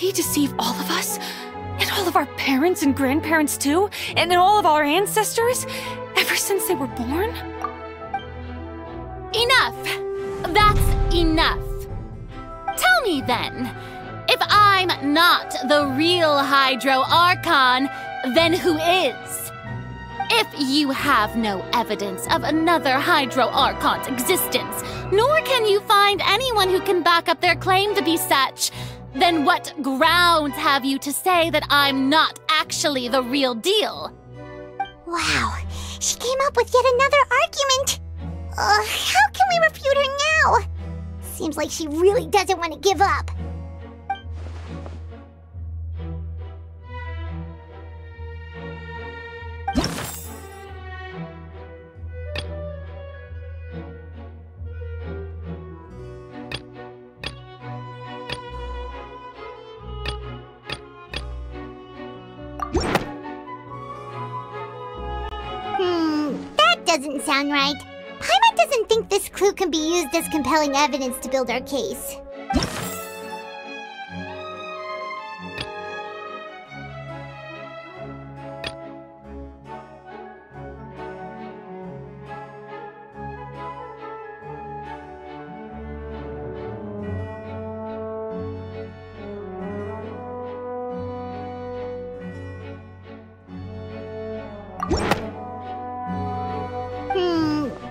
he deceive all of us? And all of our parents and grandparents too? And all of our ancestors? Ever since they were born? Enough! That's enough. Tell me then, if I'm not the real Hydro Archon, then who is? If you have no evidence of another Hydro Archon's existence, nor can you find anyone who can back up their claim to be such, then what grounds have you to say that I'm not actually the real deal? Wow, she came up with yet another argument. How can we refute her now? Seems like she really doesn't want to give up. That doesn't sound right. Paimon doesn't think this clue can be used as compelling evidence to build our case.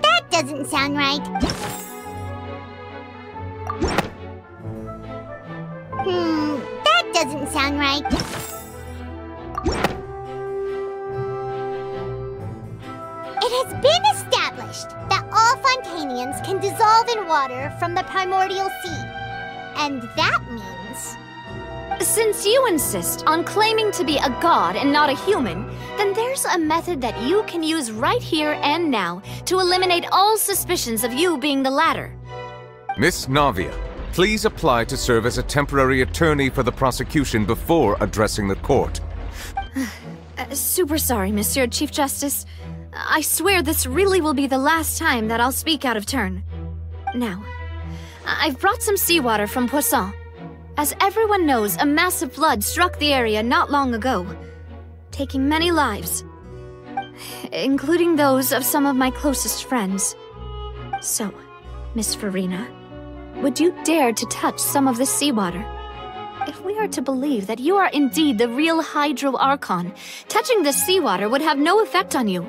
That doesn't sound right. That doesn't sound right. It has been established that all Fontanians can dissolve in water from the primordial sea. And that means... Since you insist on claiming to be a god and not a human, then there's a method that you can use right here and now to eliminate all suspicions of you being the latter. Miss Navia, please apply to serve as a temporary attorney for the prosecution before addressing the court. Super sorry, Monsieur Chief Justice. I swear this really will be the last time that I'll speak out of turn. Now, I've brought some seawater from Poisson. As everyone knows, a massive flood struck the area not long ago, taking many lives, including those of some of my closest friends. So, Miss Furina, would you dare to touch some of this seawater? If we are to believe that you are indeed the real Hydro Archon, touching this seawater would have no effect on you.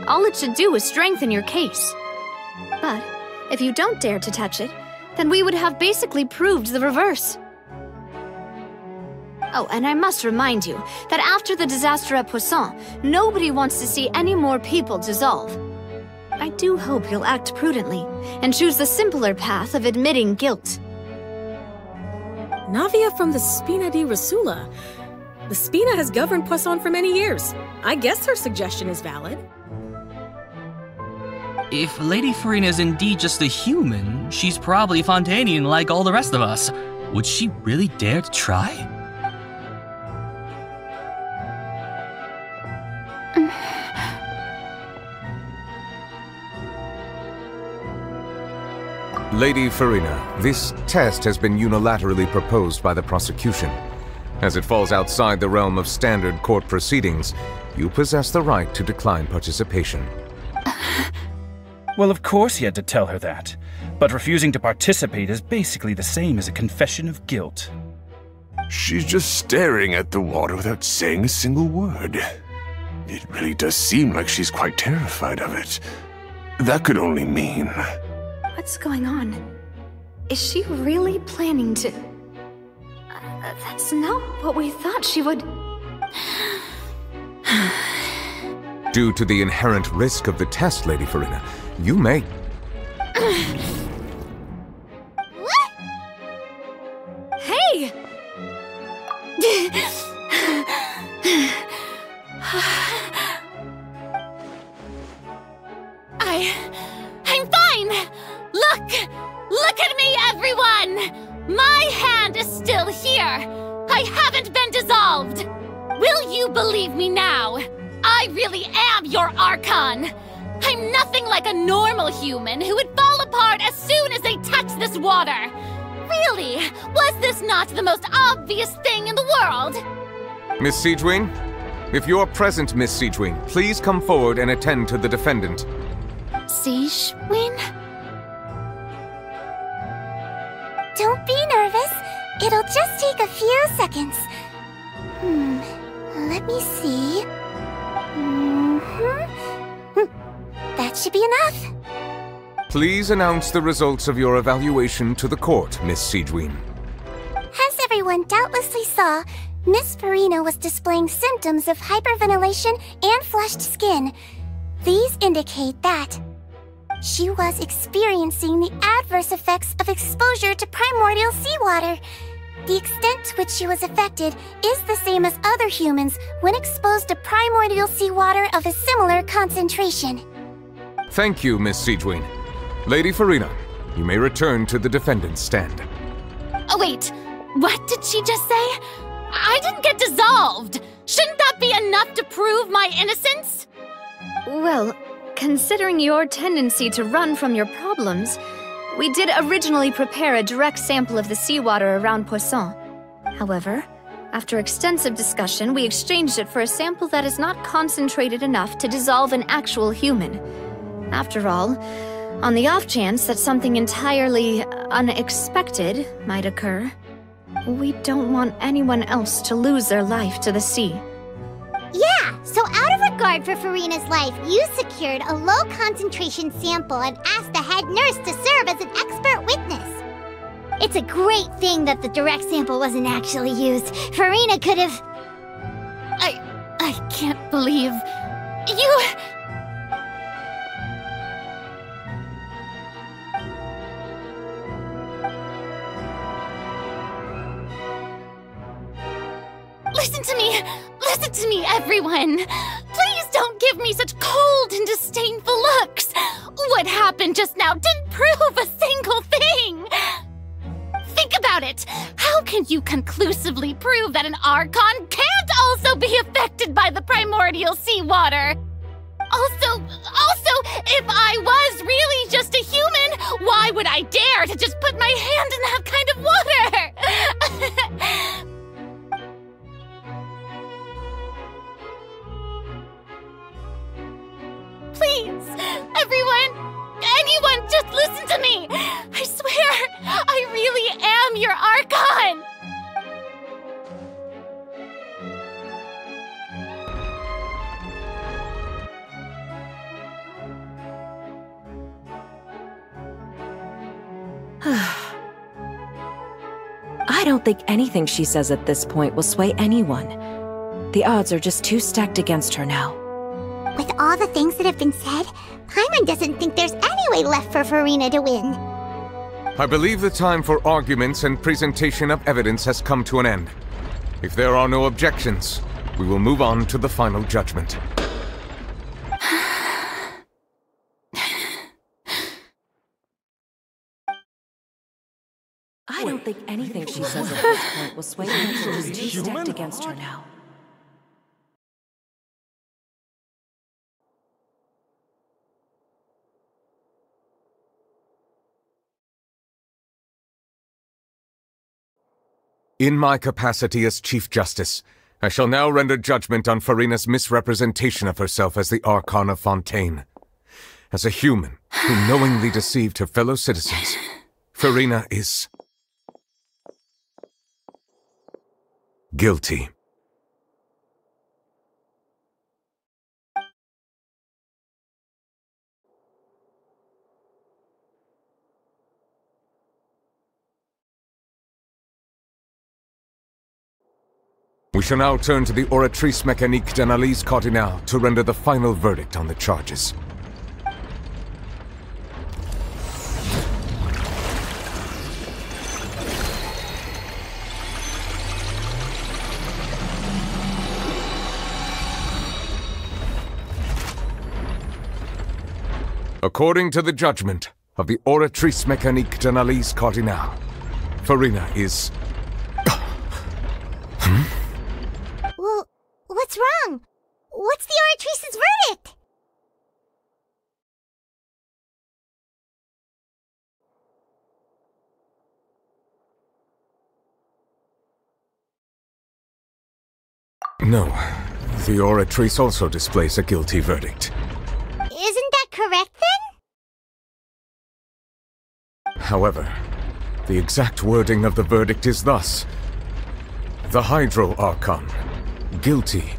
All it should do is strengthen your case. But if you don't dare to touch it, then we would have basically proved the reverse. Oh, and I must remind you that after the disaster at Poisson, nobody wants to see any more people dissolve. I do hope you'll act prudently and choose the simpler path of admitting guilt. Navia from the Spina di Rasula. The Spina has governed Poisson for many years. I guess her suggestion is valid. If Lady Furina is indeed just a human, she's probably Fontanian like all the rest of us. Would she really dare to try? Lady Furina, this test has been unilaterally proposed by the prosecution. As it falls outside the realm of standard court proceedings, you possess the right to decline participation. Well, of course he had to tell her that. But refusing to participate is basically the same as a confession of guilt. She's just staring at the water without saying a single word. It really does seem like she's quite terrified of it. That could only mean... What's going on? Is she really planning to... that's not what we thought she would... Due to the inherent risk of the test, Lady Furina, you may... What? Hey! I'm fine! Look at me, everyone! My hand is still here! I haven't been dissolved! Will you believe me now? I really am your Archon! I'm nothing like a normal human who would fall apart as soon as they touch this water! Really? Was this not the most obvious thing in the world? Miss Siegewing? If you're present, Miss Siegewing, please come forward and attend to the defendant. Siegewing? Don't be nervous. It'll just take a few seconds. Let me see. That should be enough. Please announce the results of your evaluation to the court, Miss Siegewing. As everyone doubtlessly saw, Miss Furina was displaying symptoms of hyperventilation and flushed skin. These indicate that she was experiencing the adverse effects of exposure to primordial seawater. The extent to which she was affected is the same as other humans when exposed to primordial seawater of a similar concentration. Thank you, Miss Siegewing. Lady Furina, you may return to the defendant's stand. Oh, wait. What did she just say? I didn't get dissolved. Shouldn't that be enough to prove my innocence? Well, considering your tendency to run from your problems, we did originally prepare a direct sample of the seawater around Poisson. However, after extensive discussion, we exchanged it for a sample that is not concentrated enough to dissolve an actual human. After all, on the off chance that something entirely unexpected might occur, we don't want anyone else to lose their life to the sea. Yeah, so out of regard for Furina's life, you secured a low-concentration sample and asked the head nurse to serve as an expert witness. It's a great thing that the direct sample wasn't actually used. Furina could have... I can't believe... You... Listen to me, everyone! Please don't give me such cold and disdainful looks! What happened just now didn't prove a single thing! Think about it! How can you conclusively prove that an Archon can't also be affected by the primordial seawater? Also, if I was really just a human, why would I dare to just put my hand in that kind of water? Please, anyone, just listen to me! I swear, I really am your Archon! I don't think anything she says at this point will sway anyone. The odds are just too stacked against her now. With all the things that have been said, Paimon doesn't think there's any way left for Furina to win. I believe the time for arguments and presentation of evidence has come to an end. If there are no objections, we will move on to the final judgment. I don't think anything she says at this point will sway anyone. She's too stacked against her now. In my capacity as Chief Justice, I shall now render judgment on Furina's misrepresentation of herself as the Archon of Fontaine. As a human who knowingly deceived her fellow citizens, Furina is... guilty. We shall now turn to the Oratrice Mécanique d'Analyse Cardinale to render the final verdict on the charges. According to the judgment of the Oratrice Mécanique d'Analyse Cardinale, Furina is... Well, what's wrong? What's the Oratrice's verdict? No. The Oratrice also displays a guilty verdict. Isn't that correct then? However, the exact wording of the verdict is thus. The Hydro Archon, guilty,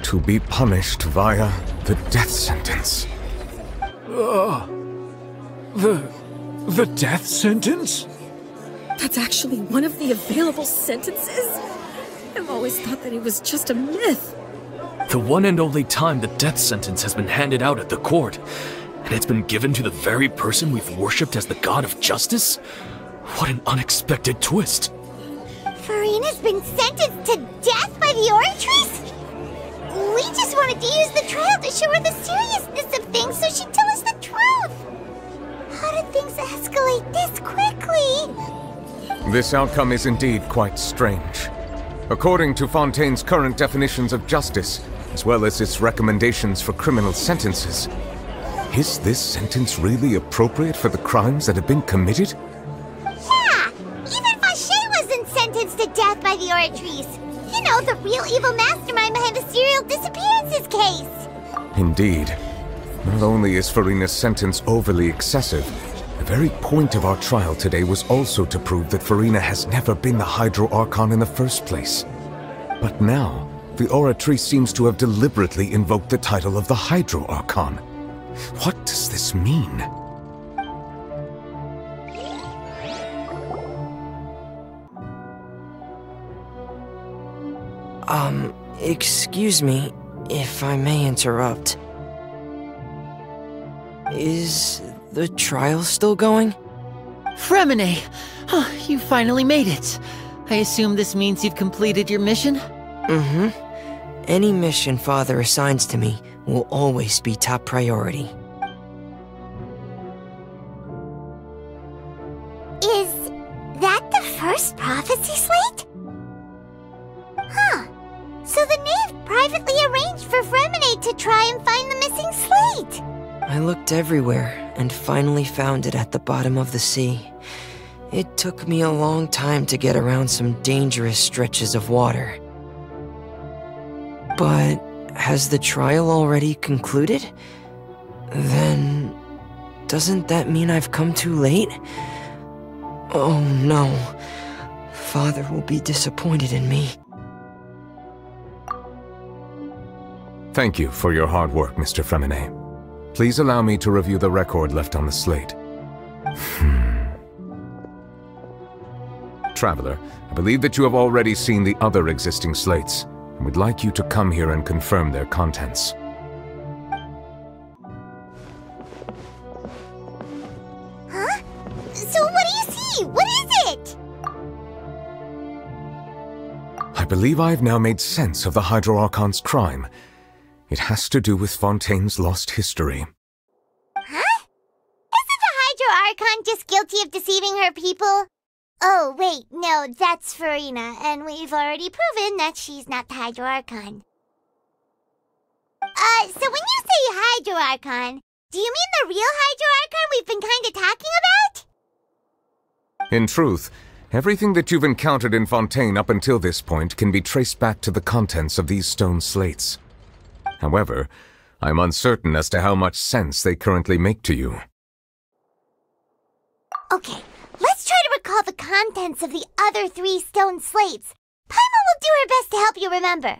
to be punished via the death sentence. The death sentence? That's actually one of the available sentences? I've always thought that it was just a myth. The one and only time the death sentence has been handed out at the court, and it's been given to the very person we've worshipped as the god of justice? What an unexpected twist. Furina's been sentenced to death by the Oratrice? We just wanted to use the trial to show her the seriousness of things so she'd tell us the truth. How did things escalate this quickly? This outcome is indeed quite strange. According to Fontaine's current definitions of justice, as well as its recommendations for criminal sentences, is this sentence really appropriate for the crimes that have been committed? Yeah! Even Fauché wasn't sentenced to death by the Oratrice. You know, the real evil mastermind behind the serial disappearances case. Indeed. Not only is Furina's sentence overly excessive, the very point of our trial today was also to prove that Furina has never been the Hydro Archon in the first place. But now, the Oratrice seems to have deliberately invoked the title of the Hydro Archon. What does this mean? Excuse me, if I may interrupt. Is the trial still going? Fremine! You finally made it. I assume this means you've completed your mission? Mm-hmm. Any mission Father assigns to me will always be top priority. Is that the first prophecy slate? Huh. So the knave privately arranged for Fremine to try and find the missing slate. I looked everywhere and finally found it at the bottom of the sea. It took me a long time to get around some dangerous stretches of water. But has the trial already concluded? Then doesn't that mean I've come too late? Oh no. Father will be disappointed in me. Thank you for your hard work, Mr. Fremine. Please allow me to review the record left on the slate. Traveler, I believe that you have already seen the other existing slates, and would like you to come here and confirm their contents. Huh? So what do you see? What is it? I believe I have now made sense of the Hydro Archon's crime. It has to do with Fontaine's lost history. Huh? Isn't the Hydro Archon just guilty of deceiving her people? Oh, wait, no, that's Furina, and we've already proven that she's not the Hydro Archon. So when you say Hydro Archon, do you mean the real Hydro Archon we've been kinda talking about? In truth, everything that you've encountered in Fontaine up until this point can be traced back to the contents of these stone slates. However, I'm uncertain as to how much sense they currently make to you. Okay, let's try to recall the contents of the other 3 stone slates. Paimon will do her best to help you remember.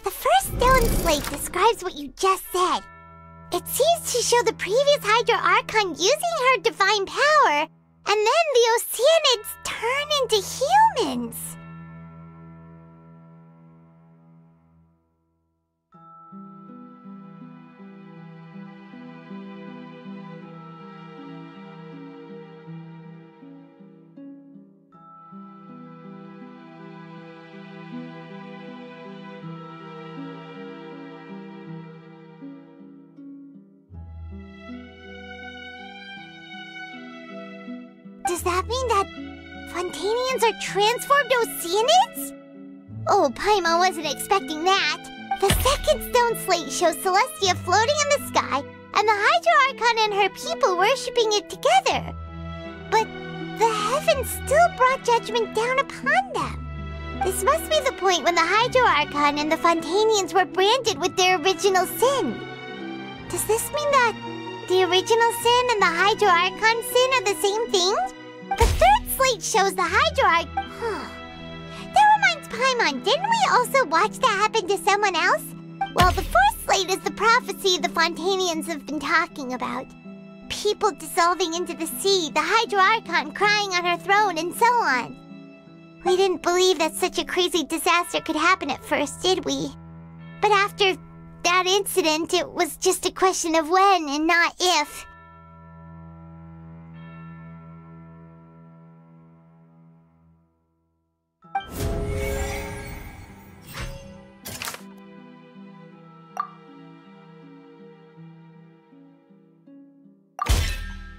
The first stone slate describes what you just said. It seems to show the previous Hydro Archon using her divine power, and then the Oceanids turn into humans. that mean that Fontanians are transformed Oceanids? Oh, Paimon wasn't expecting that. The second stone slate shows Celestia floating in the sky, and the Hydro Archon and her people worshipping it together. But the heavens still brought judgment down upon them. This must be the point when the Hydro Archon and the Fontanians were branded with their original sin. Does this mean that the original sin and the Hydro Archon sin are the same thing? The third slate shows the Hydro Archon. That reminds Paimon, didn't we also watch that happen to someone else? Well, the fourth slate is the prophecy the Fontanians have been talking about. People dissolving into the sea, the Hydro Archon crying on her throne, and so on. We didn't believe that such a crazy disaster could happen at first, did we? But after that incident, it was just a question of when and not if.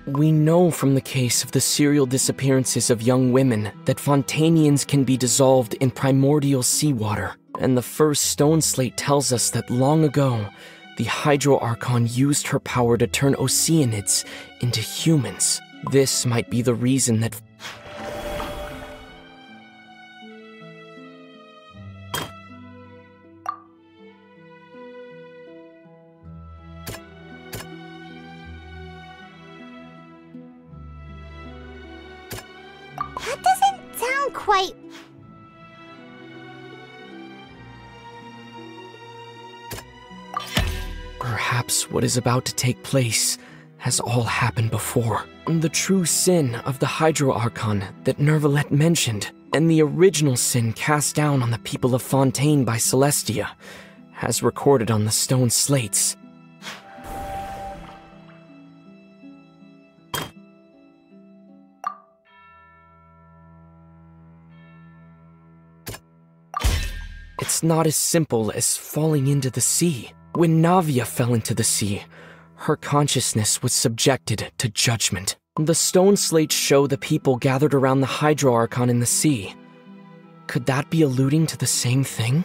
We know from the case of the serial disappearances of young women that Fontanians can be dissolved in primordial seawater, and the first stone slate tells us that long ago, the Hydro Archon used her power to turn Oceanids into humans. This might be the reason that That doesn't sound quite... Perhaps what is about to take place has all happened before. The true sin of the Hydro Archon that Nervalette mentioned, and the original sin cast down on the people of Fontaine by Celestia, as recorded on the stone slates. It's not as simple as falling into the sea. When Navia fell into the sea, her consciousness was subjected to judgment. The stone slates show the people gathered around the Hydro Archon in the sea. Could that be alluding to the same thing?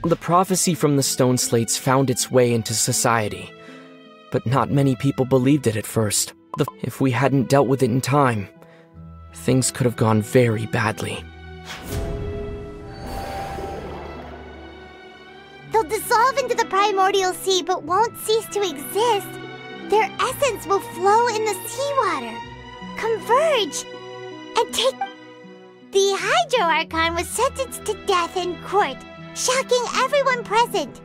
The prophecy from the stone slates found its way into society, but not many people believed it at first. If we hadn't dealt with it in time, things could have gone very badly. They'll dissolve into the primordial sea but won't cease to exist. Their essence will flow in the seawater, converge, and take... The Hydro Archon was sentenced to death in court, shocking everyone present.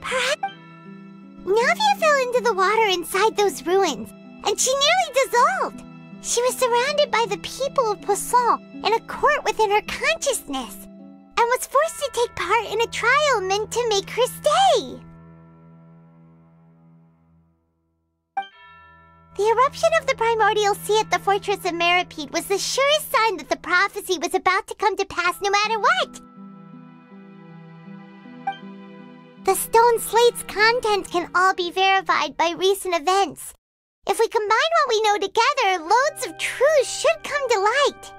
Perhaps... Navia fell into the water inside those ruins, and she nearly dissolved. She was surrounded by the people of Poisson in a court within her consciousness, and was forced to take part in a trial meant to make her stay. The eruption of the primordial sea at the fortress of Meripede was the surest sign that the prophecy was about to come to pass no matter what. The stone slate's content can all be verified by recent events. If we combine what we know together, loads of truths should come to light.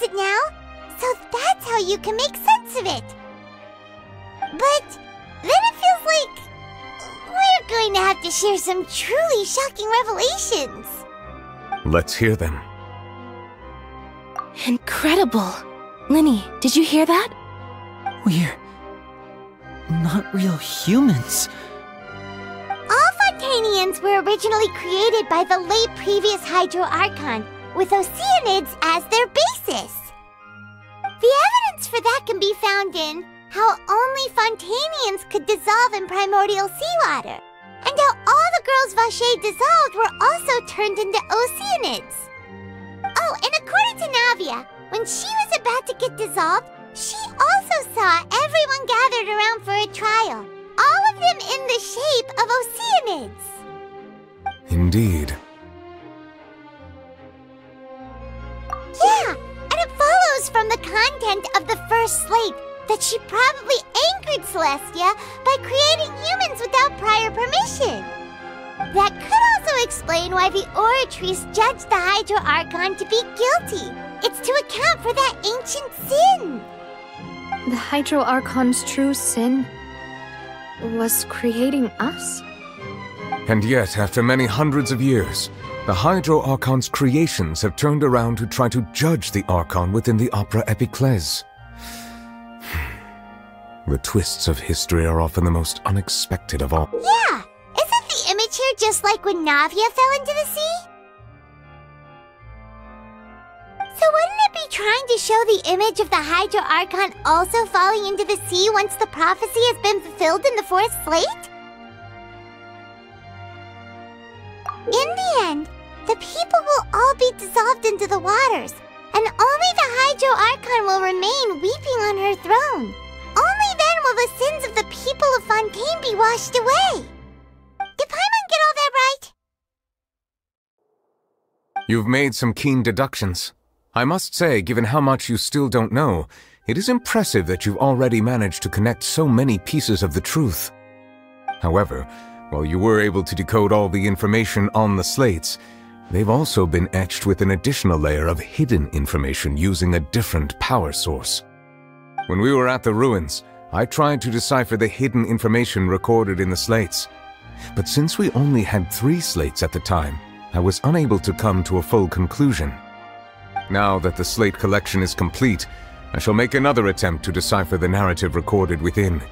It now, so that's how you can make sense of it. But then it feels like we're going to have to share some truly shocking revelations. Let's hear them. Incredible. Linny, did you hear that? We're not real humans. All Fontaine Fontanians were originally created by the late previous Hydro Archon, with Oceanids as their basis. The evidence for that can be found in how only Fontanians could dissolve in primordial seawater, and how all the girls Vacher dissolved were also turned into Oceanids. Oh, and according to Navia, when she was about to get dissolved, she also saw everyone gathered around for a trial, all of them in the shape of Oceanids. Indeed. Yeah, and it follows from the content of the first slate that she probably angered Celestia by creating humans without prior permission. That could also explain why the Oratrice judged the Hydro Archon to be guilty. It's to account for that ancient sin. The Hydro Archon's true sin was creating us? And yet, after many hundreds of years, the Hydro Archon's creations have turned around to try to judge the Archon within the Opera Epiclese. The twists of history are often the most unexpected of all. Yeah! Isn't the image here just like when Navia fell into the sea? So wouldn't it be trying to show the image of the Hydro Archon also falling into the sea once the prophecy has been fulfilled in the fourth slate? In the end, the people will all be dissolved into the waters, and only the Hydro Archon will remain weeping on her throne. Only then will the sins of the people of Fontaine be washed away. Did Paimon get all that right? You've made some keen deductions. I must say, given how much you still don't know, it is impressive that you've already managed to connect so many pieces of the truth. However, while you were able to decode all the information on the slates, they've also been etched with an additional layer of hidden information using a different power source. When we were at the ruins, I tried to decipher the hidden information recorded in the slates. But since we only had 3 slates at the time, I was unable to come to a full conclusion. Now that the slate collection is complete, I shall make another attempt to decipher the narrative recorded within.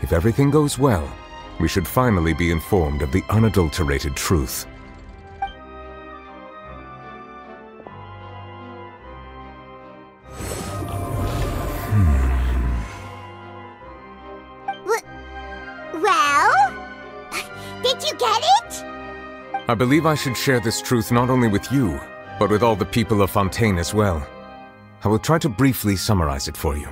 If everything goes well, we should finally be informed of the unadulterated truth. Well? Did you get it? I believe I should share this truth not only with you, but with all the people of Fontaine as well. I will try to briefly summarize it for you.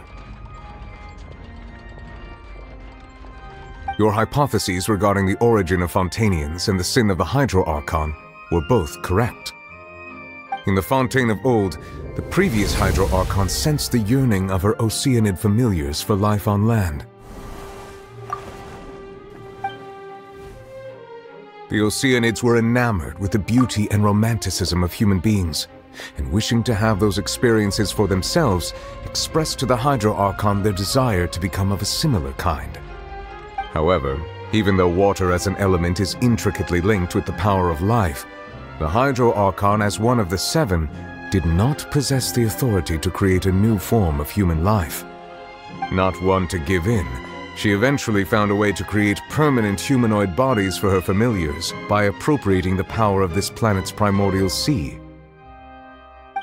Your hypotheses regarding the origin of Fontanians and the sin of the Hydro Archon were both correct. In the Fontaine of old, the previous Hydro Archon sensed the yearning of her Oceanid familiars for life on land. The Oceanids were enamored with the beauty and romanticism of human beings, and wishing to have those experiences for themselves, expressed to the Hydro Archon their desire to become of a similar kind. However, even though water as an element is intricately linked with the power of life, the Hydro Archon, as one of the 7, did not possess the authority to create a new form of human life. Not one to give in, she eventually found a way to create permanent humanoid bodies for her familiars by appropriating the power of this planet's primordial sea.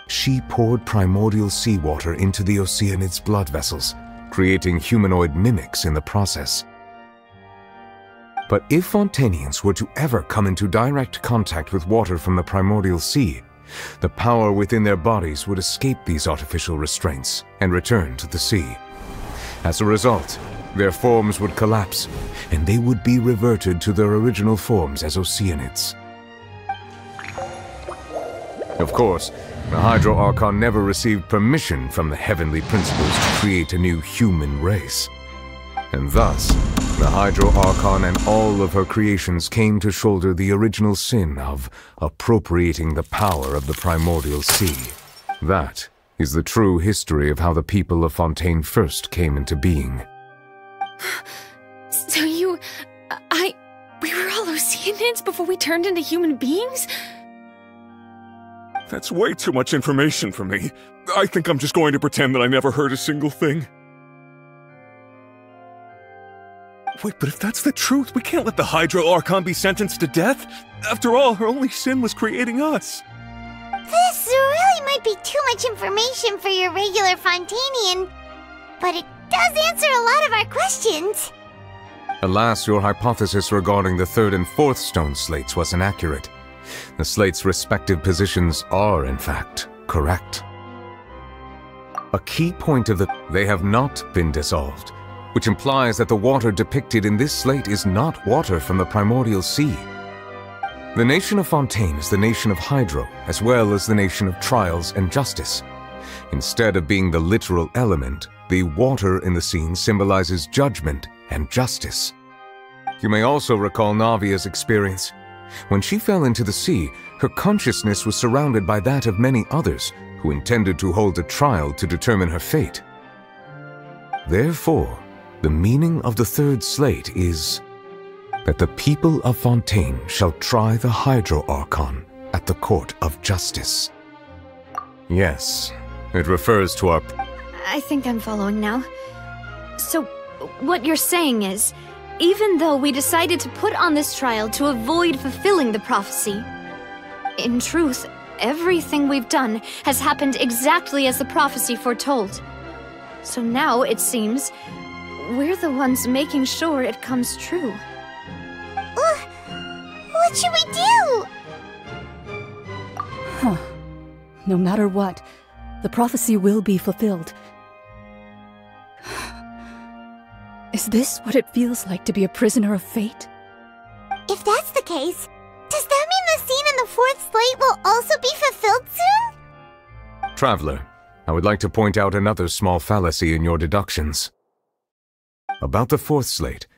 She poured primordial seawater into the Oceanid's blood vessels, creating humanoid mimics in the process. But if Fontanians were to ever come into direct contact with water from the primordial sea, the power within their bodies would escape these artificial restraints and return to the sea. As a result, their forms would collapse, and they would be reverted to their original forms as Oceanids. Of course, the Hydro Archon never received permission from the heavenly principles to create a new human race. And thus, the Hydro Archon and all of her creations came to shoulder the original sin of appropriating the power of the primordial sea. That is the true history of how the people of Fontaine first came into being. So we were all Oceanids before we turned into human beings? That's way too much information for me. I think I'm just going to pretend that I never heard a single thing. Wait, but if that's the truth, we can't let the Hydro Archon be sentenced to death. After all, her only sin was creating us. This really might be too much information for your regular Fontanian, but it does answer a lot of our questions. Alas, your hypothesis regarding the third and fourth stone slates was inaccurate. The slates' respective positions are, in fact, correct. A key point of they have not been dissolved, which implies that the water depicted in this slate is not water from the primordial sea. The nation of Fontaine is the nation of Hydro, as well as the nation of Trials and Justice. Instead of being the literal element, the water in the scene symbolizes judgment and justice. You may also recall Navia's experience. When she fell into the sea, her consciousness was surrounded by that of many others who intended to hold a trial to determine her fate. Therefore, the meaning of the third slate is that the people of Fontaine shall try the Hydro Archon at the Court of Justice. Yes, it refers to our... I think I'm following now. So, what you're saying is, even though we decided to put on this trial to avoid fulfilling the prophecy, in truth, everything we've done has happened exactly as the prophecy foretold. So now, it seems, we're the ones making sure it comes true. What should we do? Huh. No matter what, the prophecy will be fulfilled. Is this what it feels like to be a prisoner of fate? If that's the case, does that mean the scene in the fourth slate will also be fulfilled soon? Traveler, I would like to point out another small fallacy in your deductions. About the fourth slate,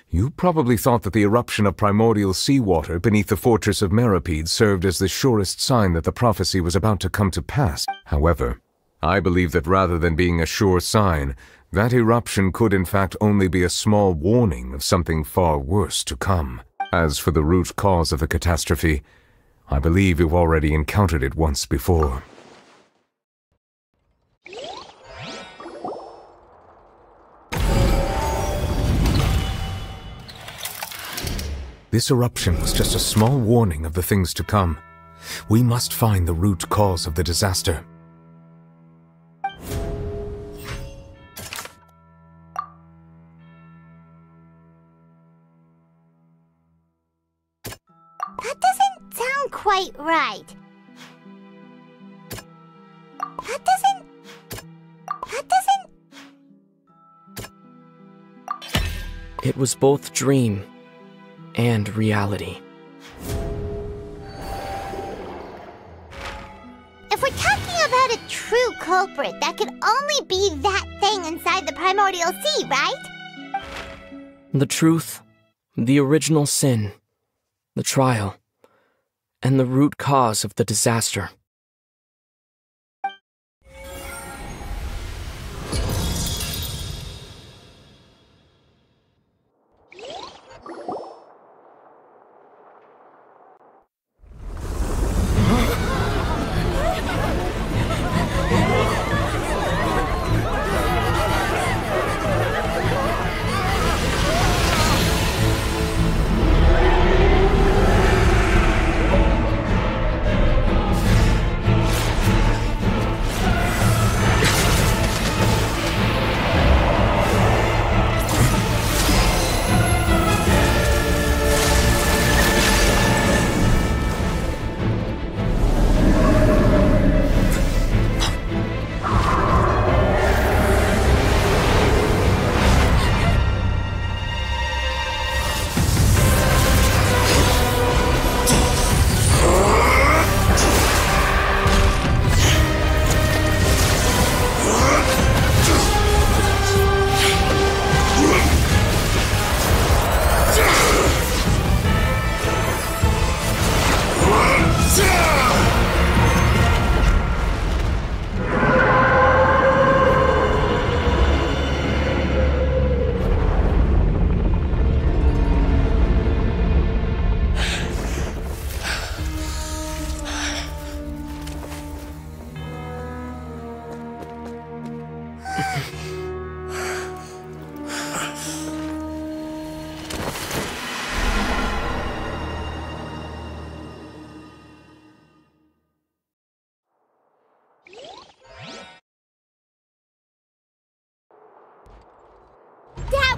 you probably thought that the eruption of primordial seawater beneath the fortress of Meripede served as the surest sign that the prophecy was about to come to pass. However, I believe that rather than being a sure sign, that eruption could in fact only be a small warning of something far worse to come. As for the root cause of the catastrophe, I believe you've already encountered it once before. This eruption was just a small warning of the things to come. We must find the root cause of the disaster. That doesn't sound quite right. That doesn't... It was both dream and reality. If we're talking about a true culprit, that could only be that thing inside the primordial sea, right? The truth, the original sin, the trial, and the root cause of the disaster.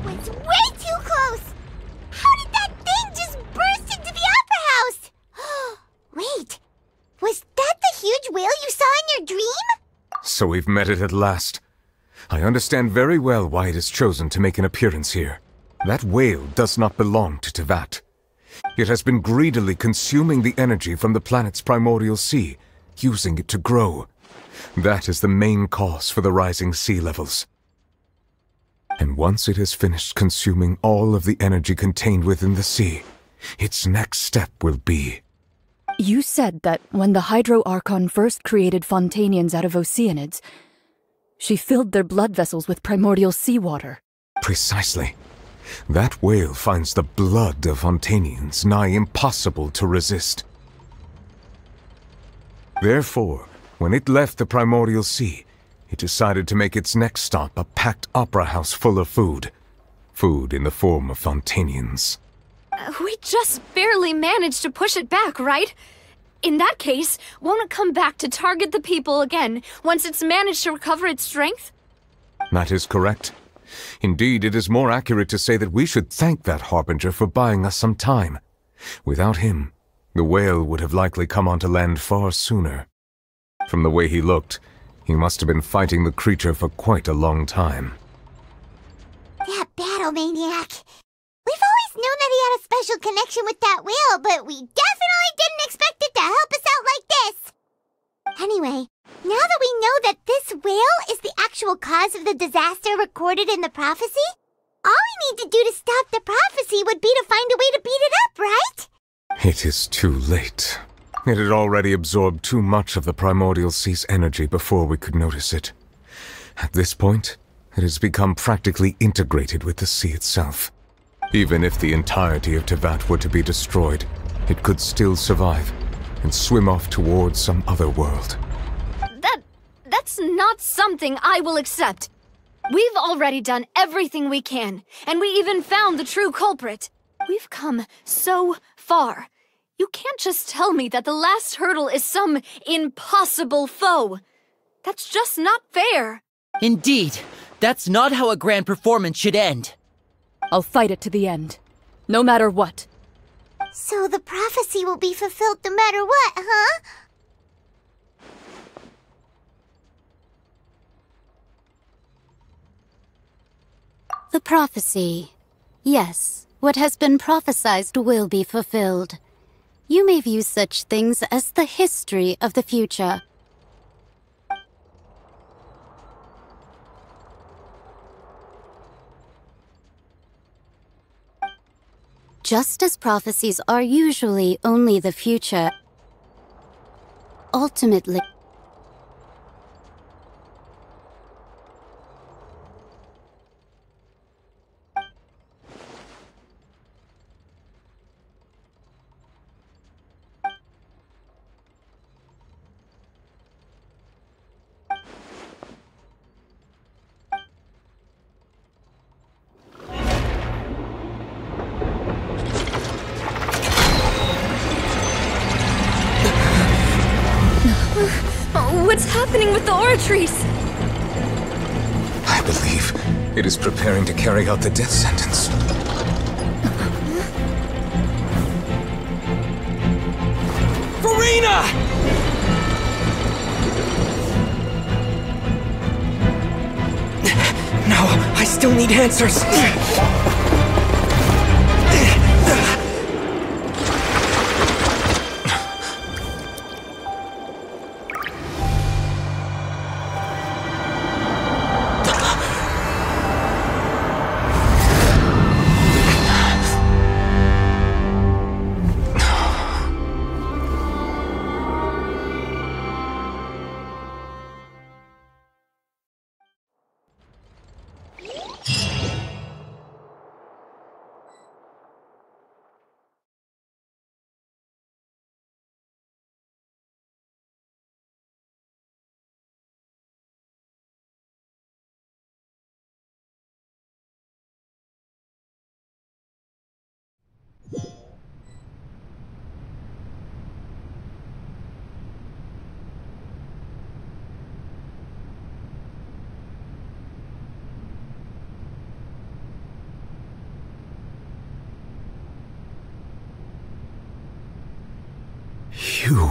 was way too close! How did that thing just burst into the Opera House? Wait, was that the huge whale you saw in your dream? So we've met it at last. I understand very well why it has chosen to make an appearance here. That whale does not belong to Teyvat. It has been greedily consuming the energy from the planet's primordial sea, using it to grow. That is the main cause for the rising sea levels. And once it has finished consuming all of the energy contained within the sea, its next step will be... You said that when the Hydro Archon first created Fontanians out of Oceanids, she filled their blood vessels with primordial seawater. Precisely. That whale finds the blood of Fontanians nigh impossible to resist. Therefore, when it left the primordial sea, it decided to make its next stop a packed opera house full of food. Food in the form of Fontanians. We just barely managed to push it back, right? In that case, won't it come back to target the people again, once it's managed to recover its strength? That is correct. Indeed, it is more accurate to say that we should thank that Harbinger for buying us some time. Without him, the whale would have likely come onto land far sooner. From the way he looked, he must have been fighting the creature for quite a long time. That battle maniac! We've always known that he had a special connection with that whale, but we definitely didn't expect it to help us out like this! Anyway, now that we know that this whale is the actual cause of the disaster recorded in the prophecy, all we need to do to stop the prophecy would be to find a way to beat it up, right? It is too late. It had already absorbed too much of the primordial sea's energy before we could notice it. At this point, it has become practically integrated with the sea itself. Even if the entirety of Teyvat were to be destroyed, it could still survive and swim off towards some other world. That's not something I will accept. We've already done everything we can, and we even found the true culprit. We've come so far. You can't just tell me that the last hurdle is some impossible foe. That's just not fair. Indeed, that's not how a grand performance should end. I'll fight it to the end, no matter what. So the prophecy will be fulfilled no matter what, huh? The prophecy. Yes, what has been prophesied will be fulfilled. You may view such things as the history of the future. Just as prophecies are usually only the future, ultimately, What's happening with the oratories? I believe it is preparing to carry out the death sentence. Furina! No, I still need answers. You...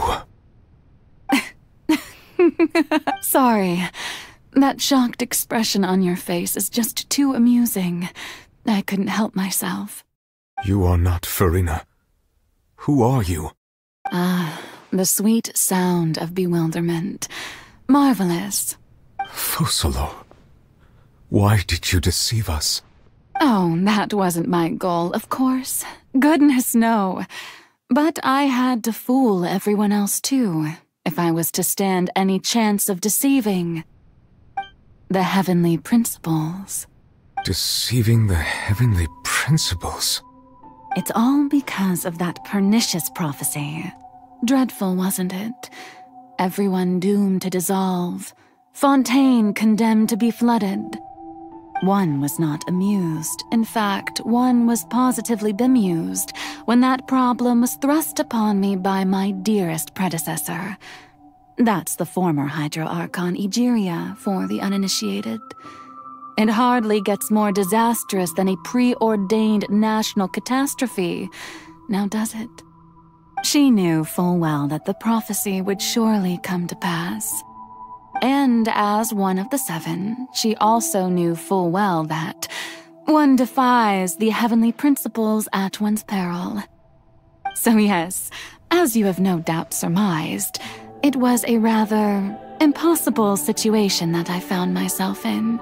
Sorry. That shocked expression on your face is just too amusing. I couldn't help myself. You are not Furina. Who are you? Ah, the sweet sound of bewilderment. Marvelous. Focalors. Why did you deceive us? Oh, that wasn't my goal, of course. Goodness, no. But I had to fool everyone else too, if I was to stand any chance of deceiving the heavenly principles. Deceiving the heavenly principles? It's all because of that pernicious prophecy. Dreadful, wasn't it? Everyone doomed to dissolve. Fontaine condemned to be flooded. One was not amused. In fact, one was positively bemused when that problem was thrust upon me by my dearest predecessor. That's the former Hydro Archon Egeria for the uninitiated. It hardly gets more disastrous than a preordained national catastrophe, now does it? She knew full well that the prophecy would surely come to pass. And as one of the seven, she also knew full well that one defies the heavenly principles at one's peril. So yes, as you have no doubt surmised, it was a rather impossible situation that I found myself in.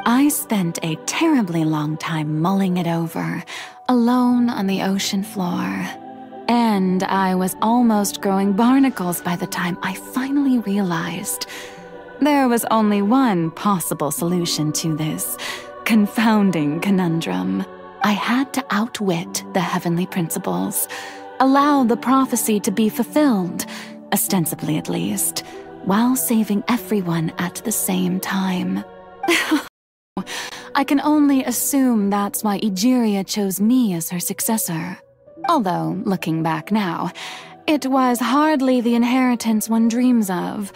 I spent a terribly long time mulling it over, alone on the ocean floor. And I was almost growing barnacles by the time I finally realized there was only one possible solution to this confounding conundrum. I had to outwit the heavenly principles, allow the prophecy to be fulfilled, ostensibly at least, while saving everyone at the same time. I can only assume that's why Egeria chose me as her successor. Although, looking back now, it was hardly the inheritance one dreams of.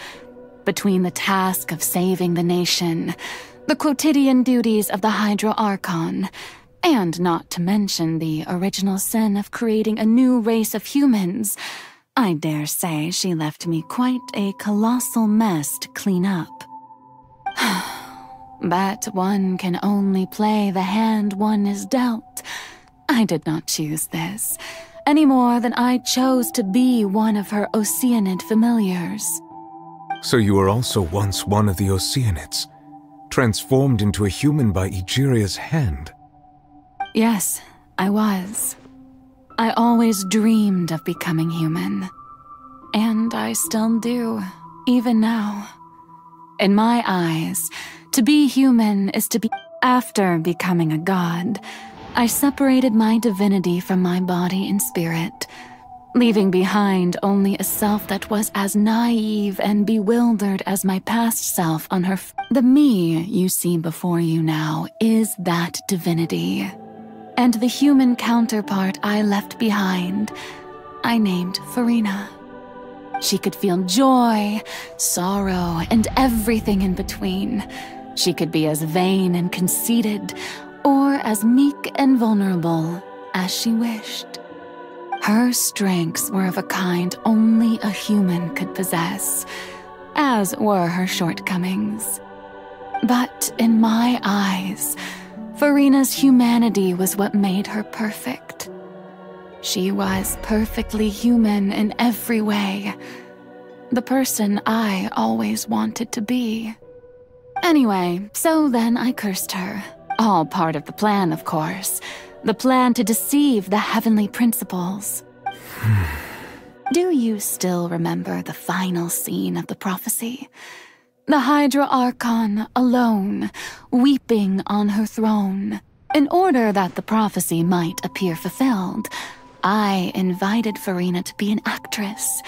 Between the task of saving the nation, the quotidian duties of the Hydro Archon, and not to mention the original sin of creating a new race of humans, I dare say she left me quite a colossal mess to clean up. But one can only play the hand one is dealt. I did not choose this, any more than I chose to be one of her Oceanid familiars. So you were also once one of the Oceanids, transformed into a human by Egeria's hand? Yes, I was. I always dreamed of becoming human. And I still do, even now. In my eyes, to be human is to be... After becoming a god, I separated my divinity from my body and spirit, leaving behind only a self that was as naive and bewildered as my past self on her The me you see before you now is that divinity. And the human counterpart I left behind, I named Furina. She could feel joy, sorrow, and everything in between. She could be as vain and conceited, or as meek and vulnerable as she wished. Her strengths were of a kind only a human could possess, as were her shortcomings. But in my eyes, Furina's humanity was what made her perfect. She was perfectly human in every way. The person I always wanted to be. Anyway, so then I cursed her. All part of the plan, of course. The plan to deceive the heavenly principles. Do you still remember the final scene of the prophecy? The Hydro Archon alone, weeping on her throne. In order that the prophecy might appear fulfilled, I invited Furina to be an actress,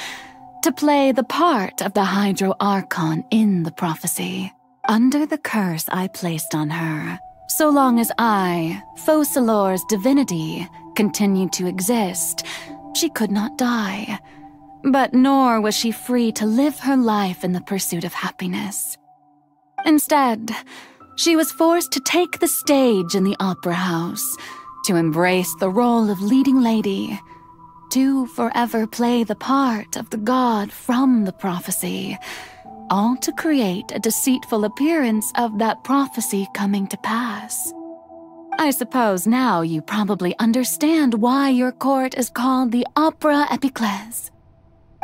to play the part of the Hydro Archon in the prophecy. Under the curse I placed on her, so long as I, Focalors' divinity, continued to exist, she could not die. But nor was she free to live her life in the pursuit of happiness. Instead, she was forced to take the stage in the opera house, to embrace the role of leading lady. to forever play the part of the god from the prophecy, all to create a deceitful appearance of that prophecy coming to pass. I suppose now you probably understand why your court is called the Opera Epiclese.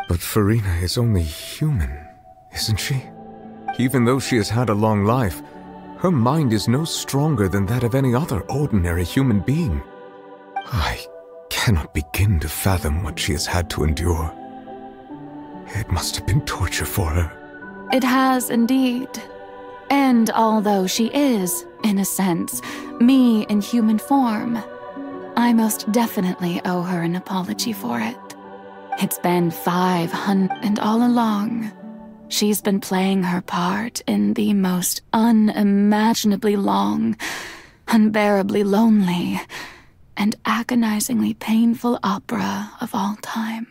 But Furina is only human, isn't she? Even though she has had a long life, her mind is no stronger than that of any other ordinary human being. I cannot begin to fathom what she has had to endure. It must have been torture for her. It has indeed. And although she is, in a sense, me in human form, I most definitely owe her an apology for it. It's been 500, and all along, she's been playing her part in the most unimaginably long, unbearably lonely, and agonizingly painful opera of all time.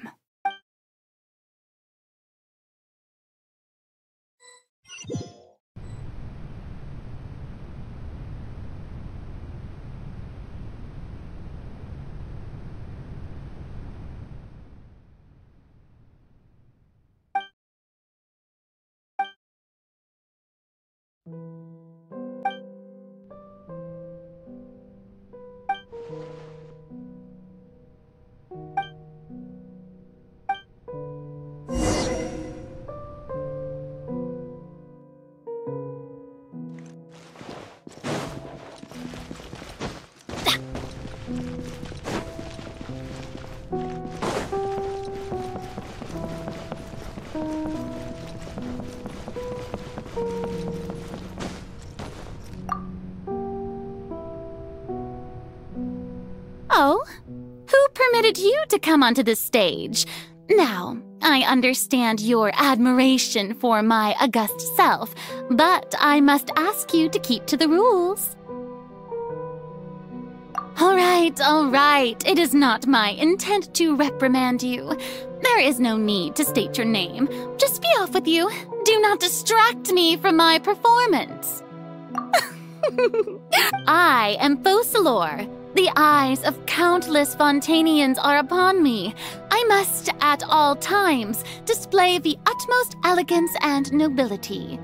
Oh? Who permitted you to come onto the stage? Now, I understand your admiration for my august self, but I must ask you to keep to the rules. All right. It is not my intent to reprimand you. There is no need to state your name. Just be off with you. Do not distract me from my performance. I am Focalor. The eyes of countless Fontanians are upon me. I must, at all times, display the utmost elegance and nobility.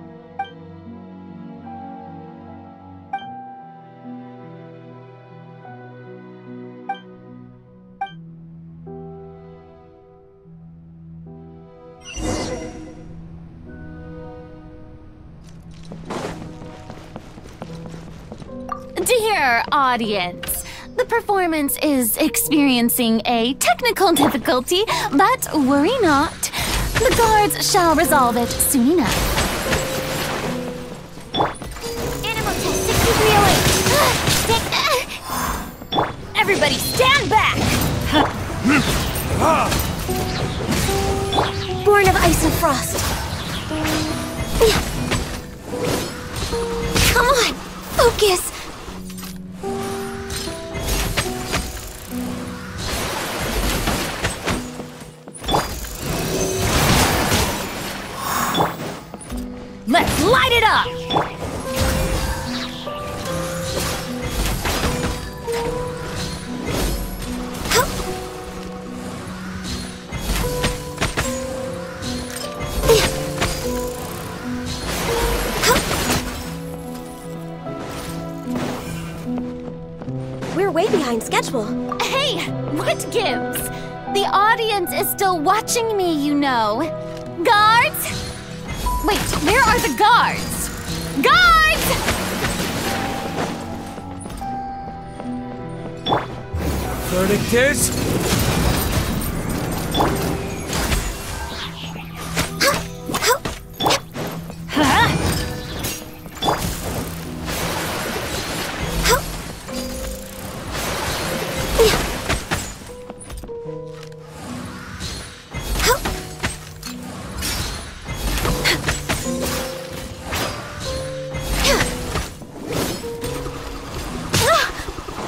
Dear audience, the performance is experiencing a technical difficulty, but worry not. The guards shall resolve it soon enough. Animal test 6308. Everybody stand back! Born of ice and frost. Come on, focus. Let's light it up! We're way behind schedule. Hey, what gives? The audience is still watching me, you know. Guards? Wait, where are the guards? Guards! Verdict is...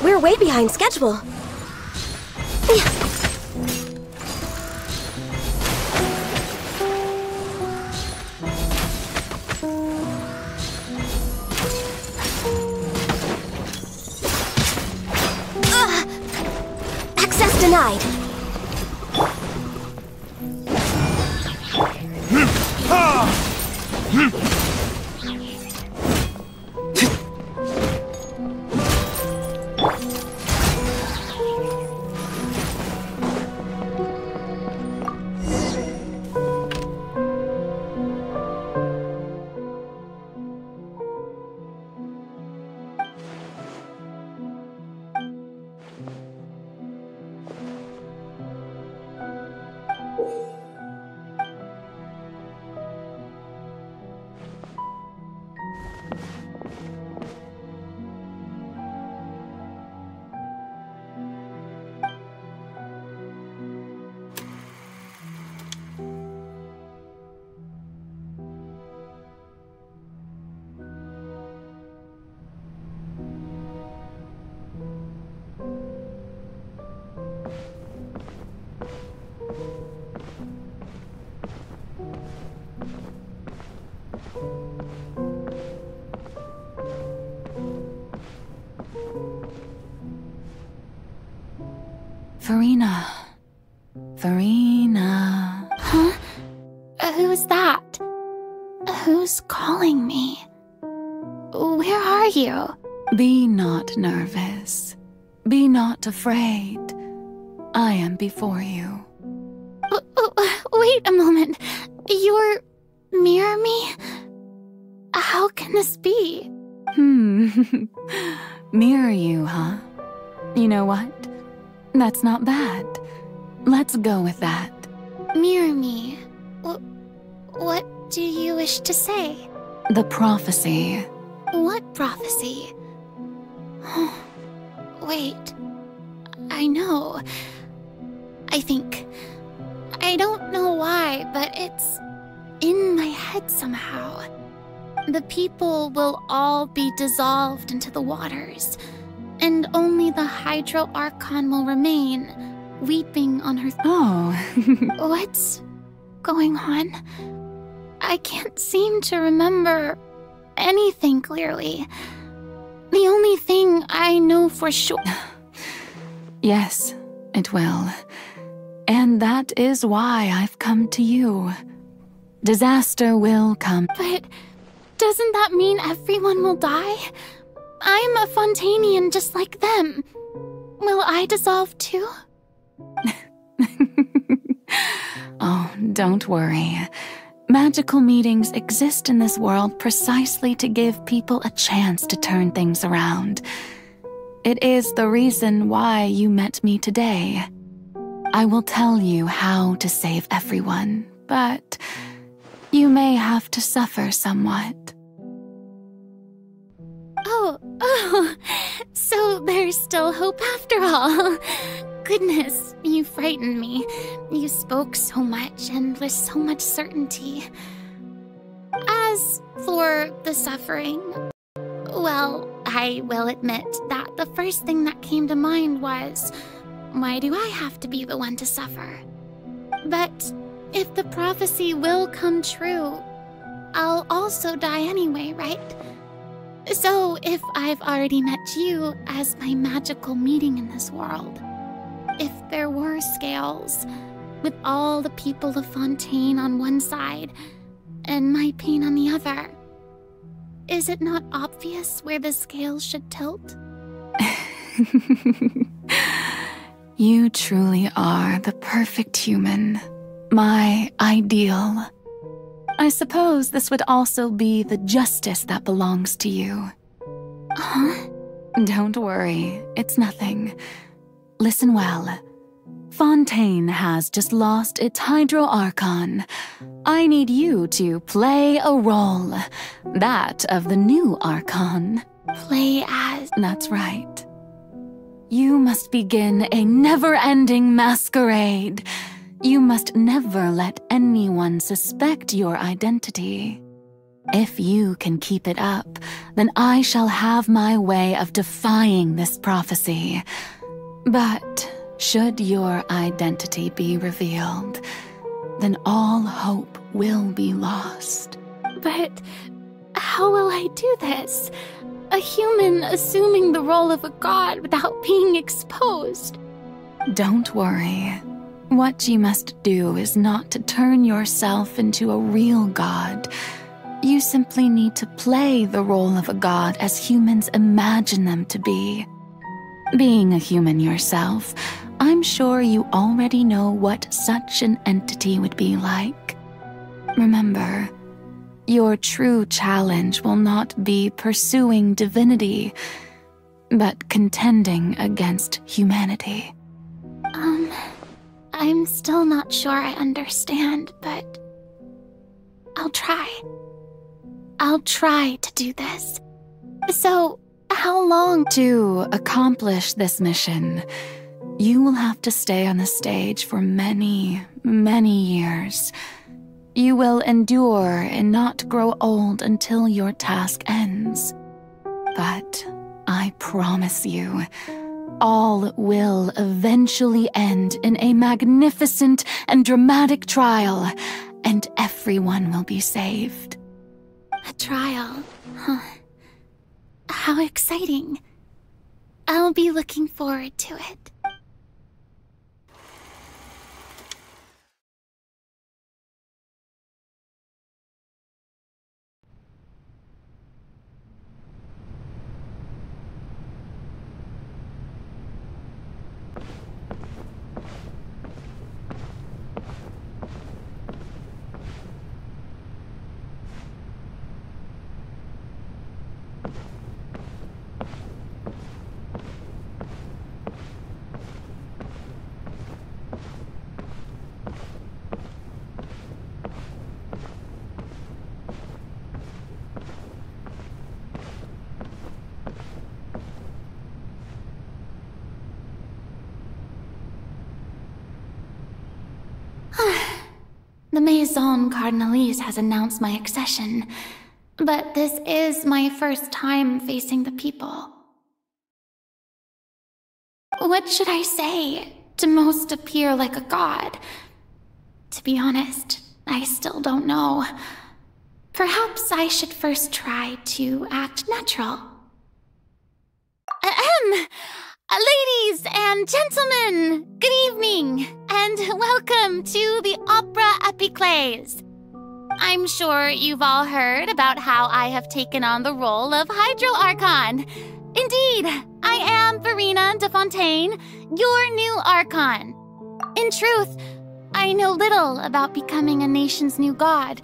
We're way behind schedule. Access denied. Furina. Furina. Huh? Who's that? Who's calling me? Where are you? Be not nervous. Be not afraid. I am before you. Wait a moment. You're near me? How can this be? Mirror you, huh? You know what? That's not bad. Let's go with that. Mirror me? What do you wish to say? The prophecy. What prophecy? Wait. I know. I think. I don't know why, but it's in my head somehow. The people will all be dissolved into the waters, and only the Hydro Archon will remain, weeping on her. Oh. What's going on? I can't seem to remember anything clearly. The only thing I know for sure. Yes, it will. And that is why I've come to you. Disaster will come. But doesn't that mean everyone will die? I'm a Fontanian just like them. Will I dissolve too? Oh, don't worry. Magical meetings exist in this world precisely to give people a chance to turn things around. It is the reason why you met me today. I will tell you how to save everyone, but you may have to suffer somewhat. Oh, so there's still hope after all. Goodness, you frightened me. You spoke so much and with so much certainty. As for the suffering, well, I will admit that the first thing that came to mind was, why do I have to be the one to suffer? But if the prophecy will come true, I'll also die anyway, right? So if I've already met you as my magical meeting in this world, if there were scales, with all the people of Fontaine on one side, and my pain on the other, is it not obvious where the scales should tilt? You truly are the perfect human, my ideal. I suppose this would also be the justice that belongs to you. Huh? Don't worry, it's nothing. Listen well. Fontaine has just lost its Hydro Archon. I need you to play a role. That of the new Archon. Play as... That's right. You must begin a never-ending masquerade. You must never let anyone suspect your identity. If you can keep it up, then I shall have my way of defying this prophecy. But should your identity be revealed, then all hope will be lost. But how will I do this? A human assuming the role of a god without being exposed. Don't worry. What you must do is not to turn yourself into a real god. You simply need to play the role of a god as humans imagine them to be. Being a human yourself, I'm sure you already know what such an entity would be like. Remember, your true challenge will not be pursuing divinity, but contending against humanity. I'm still not sure I understand, but I'll try. I'll try to do this. So, how long? To accomplish this mission, you will have to stay on the stage for many, many years. You will endure and not grow old until your task ends. But I promise you, all will eventually end in a magnificent and dramatic trial, and everyone will be saved. A trial, huh? How exciting. I'll be looking forward to it. The Maison Cardinalise has announced my accession, but this is my first time facing the people. What should I say to most appear like a god? To be honest, I still don't know. Perhaps I should first try to act natural. Ladies and gentlemen, good evening, and welcome to the Opera Epiclese. I'm sure you've all heard about how I have taken on the role of Hydro Archon. Indeed, I am Furina de Fontaine, your new Archon. In truth, I know little about becoming a nation's new god,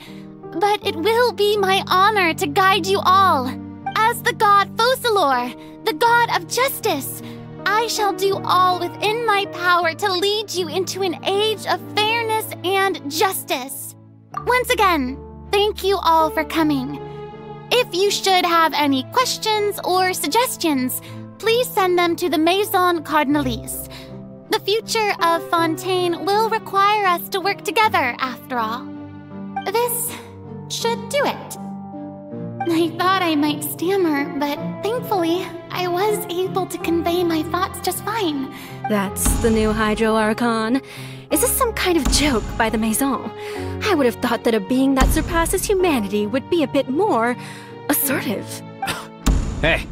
but it will be my honor to guide you all. As the god Focalor, the god of justice, I shall do all within my power to lead you into an age of fairness and justice. Once again, thank you all for coming. If you should have any questions or suggestions, please send them to the Maison Cardinalise. The future of Fontaine will require us to work together, after all. This should do it. I thought I might stammer, but thankfully, I was able to convey my thoughts just fine. That's the new Hydro Archon. Is this some kind of joke by the Maison? I would have thought that a being that surpasses humanity would be a bit more assertive. Hey,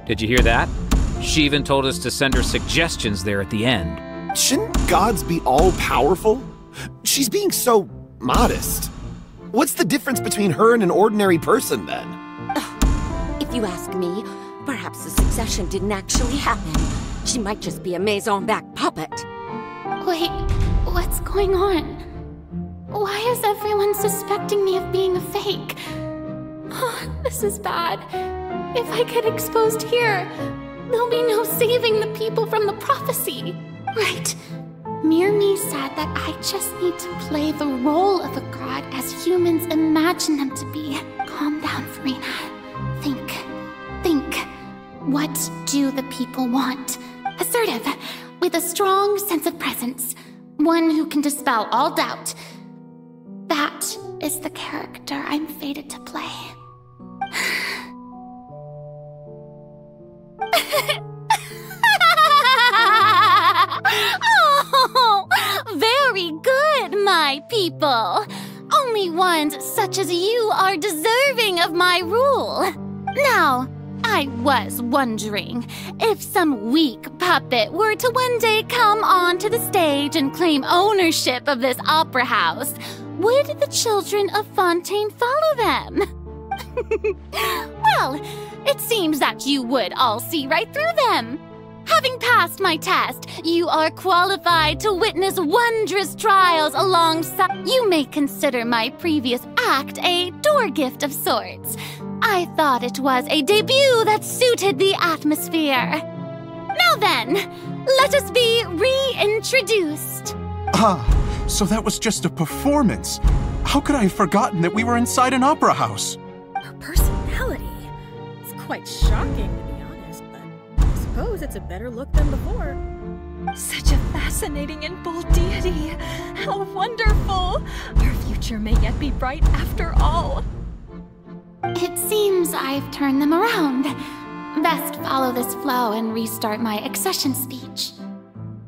did you hear that? She even told us to send her suggestions there at the end. Shouldn't gods be all-powerful? She's being so modest. What's the difference between her and an ordinary person, then? If you ask me, perhaps the succession didn't actually happen. She might just be a Maison-backed puppet. Wait, what's going on? Why is everyone suspecting me of being a fake? Oh, this is bad. If I get exposed here, there'll be no saving the people from the prophecy. Right. Mirmi said that I just need to play the role of a god as humans imagine them to be. Calm down, Furina. Think. What do the people want? Assertive, with a strong sense of presence. One who can dispel all doubt. That is the character I'm fated to play. Oh, very good, my people. Only ones such as you are deserving of my rule. Now, I was wondering if some weak puppet were to one day come onto the stage and claim ownership of this opera house, would the children of Fontaine follow them? Well, it seems that you would all see right through them. Having passed my test, you are qualified to witness wondrous trials alongside. You may consider my previous act a door gift of sorts. I thought it was a debut that suited the atmosphere. Now then, let us be reintroduced. Ah, so that was just a performance. How could I have forgotten that we were inside an opera house? Her personality. It's quite shocking, to be honest, but I suppose it's a better look than before. Such a fascinating and bold deity. How wonderful! Our future may yet be bright after all. It seems I've turned them around. Best follow this flow and restart my accession speech.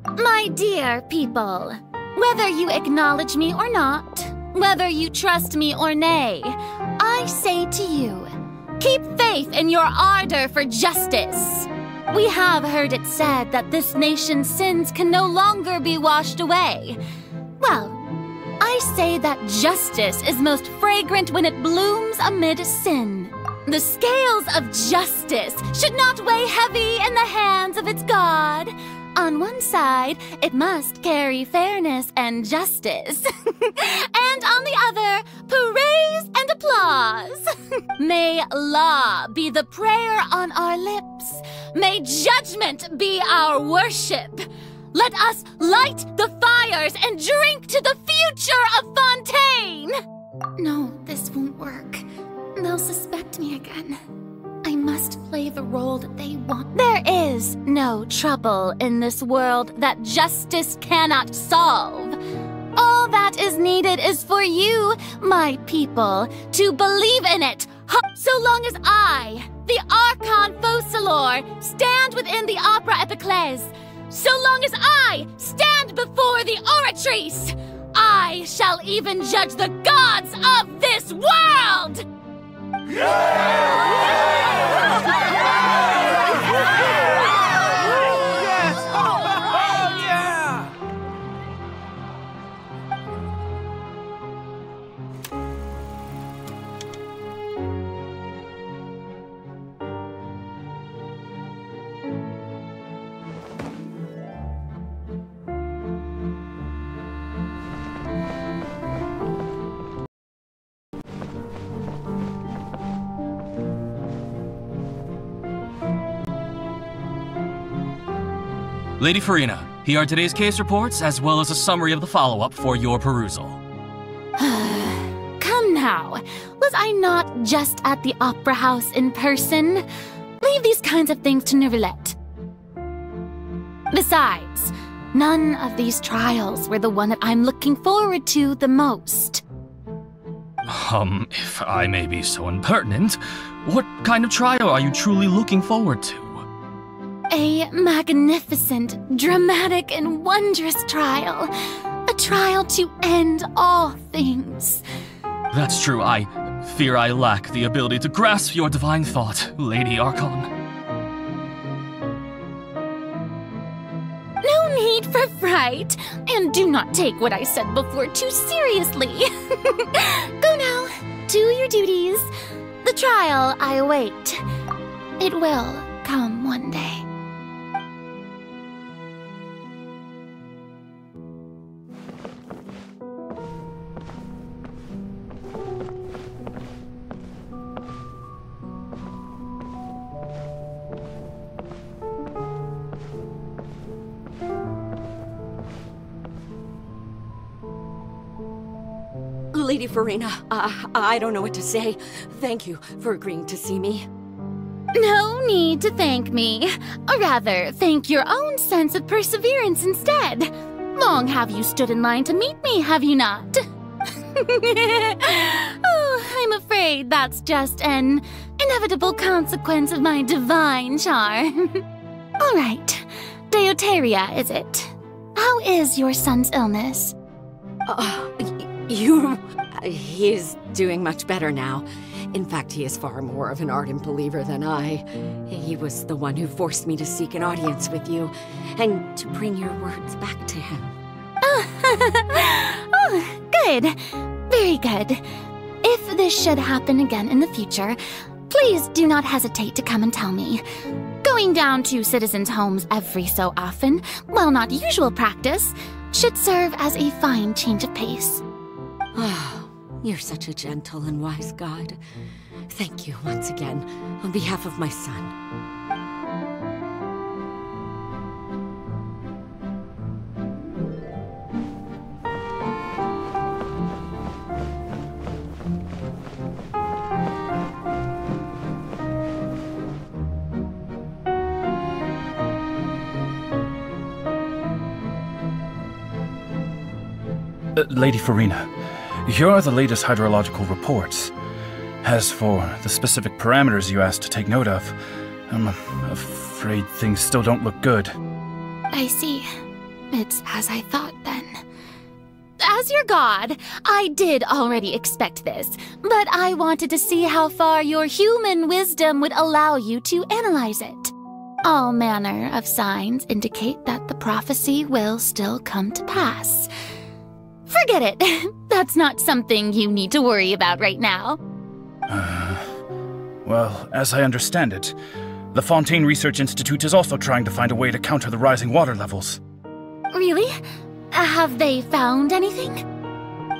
My dear people, whether you acknowledge me or not, whether you trust me or nay, I say to you, keep faith in your ardor for justice. We have heard it said that this nation's sins can no longer be washed away. Well, I say that justice is most fragrant when it blooms amid sin. The scales of justice should not weigh heavy in the hands of its God. On one side, it must carry fairness and justice. And on the other, praise and applause. May law be the prayer on our lips. May judgment be our worship. Let us light the fires and drink to the future of Fontaine! No, this won't work. They'll suspect me again. I must play the role that they want. There is no trouble in this world that justice cannot solve. All that is needed is for you, my people, to believe in it. So long as I, the Archon Focalor, stand within the Opera Epiclese, so long as I stand before the Oratrice, I shall even judge the gods of this world! Lady Furina, here are today's case reports, as well as a summary of the follow-up for your perusal. Come now, was I not just at the Opera House in person? Leave these kinds of things to Neuvillette. Besides, none of these trials were the one that I'm looking forward to the most. If I may be so impertinent, what kind of trial are you truly looking forward to? A magnificent, dramatic, and wondrous trial. A trial to end all things. That's true. I fear I lack the ability to grasp your divine thought, Lady Archon. No need for fright, and do not take what I said before too seriously. Go now, do your duties. The trial I await. It will come one day. Lady Furina, I don't know what to say. Thank you for agreeing to see me. No need to thank me. Or rather, thank your own sense of perseverance instead. Long have you stood in line to meet me, have you not? Oh, I'm afraid that's just an inevitable consequence of my divine charm. All right, Deuteria, is it? How is your son's illness? He is doing much better now. In fact, he is far more of an ardent believer than I. He was the one who forced me to seek an audience with you, and to bring your words back to him. Oh, good. Very good. If this should happen again in the future, please do not hesitate to come and tell me. Going down to citizens' homes every so often, while not usual practice, should serve as a fine change of pace. You're such a gentle and wise god. Thank you once again, on behalf of my son. Lady Furina, here are the latest hydrological reports. As for the specific parameters you asked to take note of, I'm afraid things still don't look good. I see. It's as I thought, then. As your god, I did already expect this, but I wanted to see how far your human wisdom would allow you to analyze it. All manner of signs indicate that the prophecy will still come to pass. Forget it. That's not something you need to worry about right now. Well, as I understand it, the Fontaine Research Institute is also trying to find a way to counter the rising water levels. Really? Have they found anything?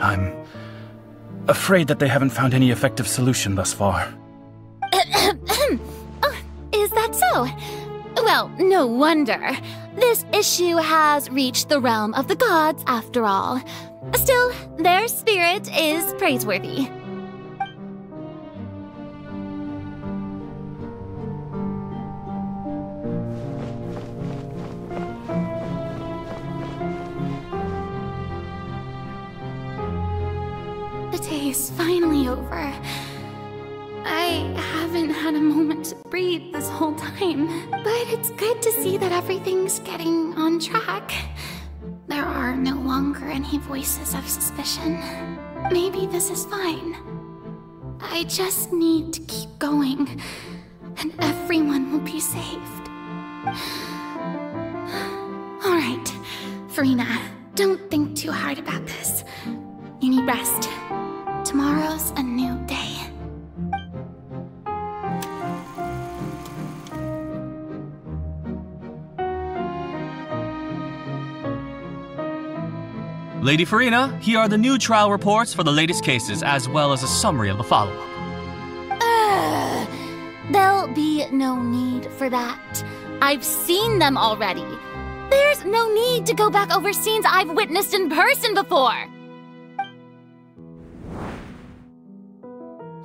I'm afraid that they haven't found any effective solution thus far. Oh, is that so? Well, no wonder. This issue has reached the realm of the gods, after all. Still, their spirit is praiseworthy. it's finally over. I haven't had a moment to breathe this whole time, but it's good to see that everything's getting on track. There are no longer any voices of suspicion. Maybe this is fine. I just need to keep going, and everyone will be saved. Alright, Furina, don't think too hard about this. You need rest. Tomorrow's a new day. Lady Furina, here are the new trial reports for the latest cases, as well as a summary of the follow-up. There'll be no need for that. I've seen them already. There's no need to go back over scenes I've witnessed in person before.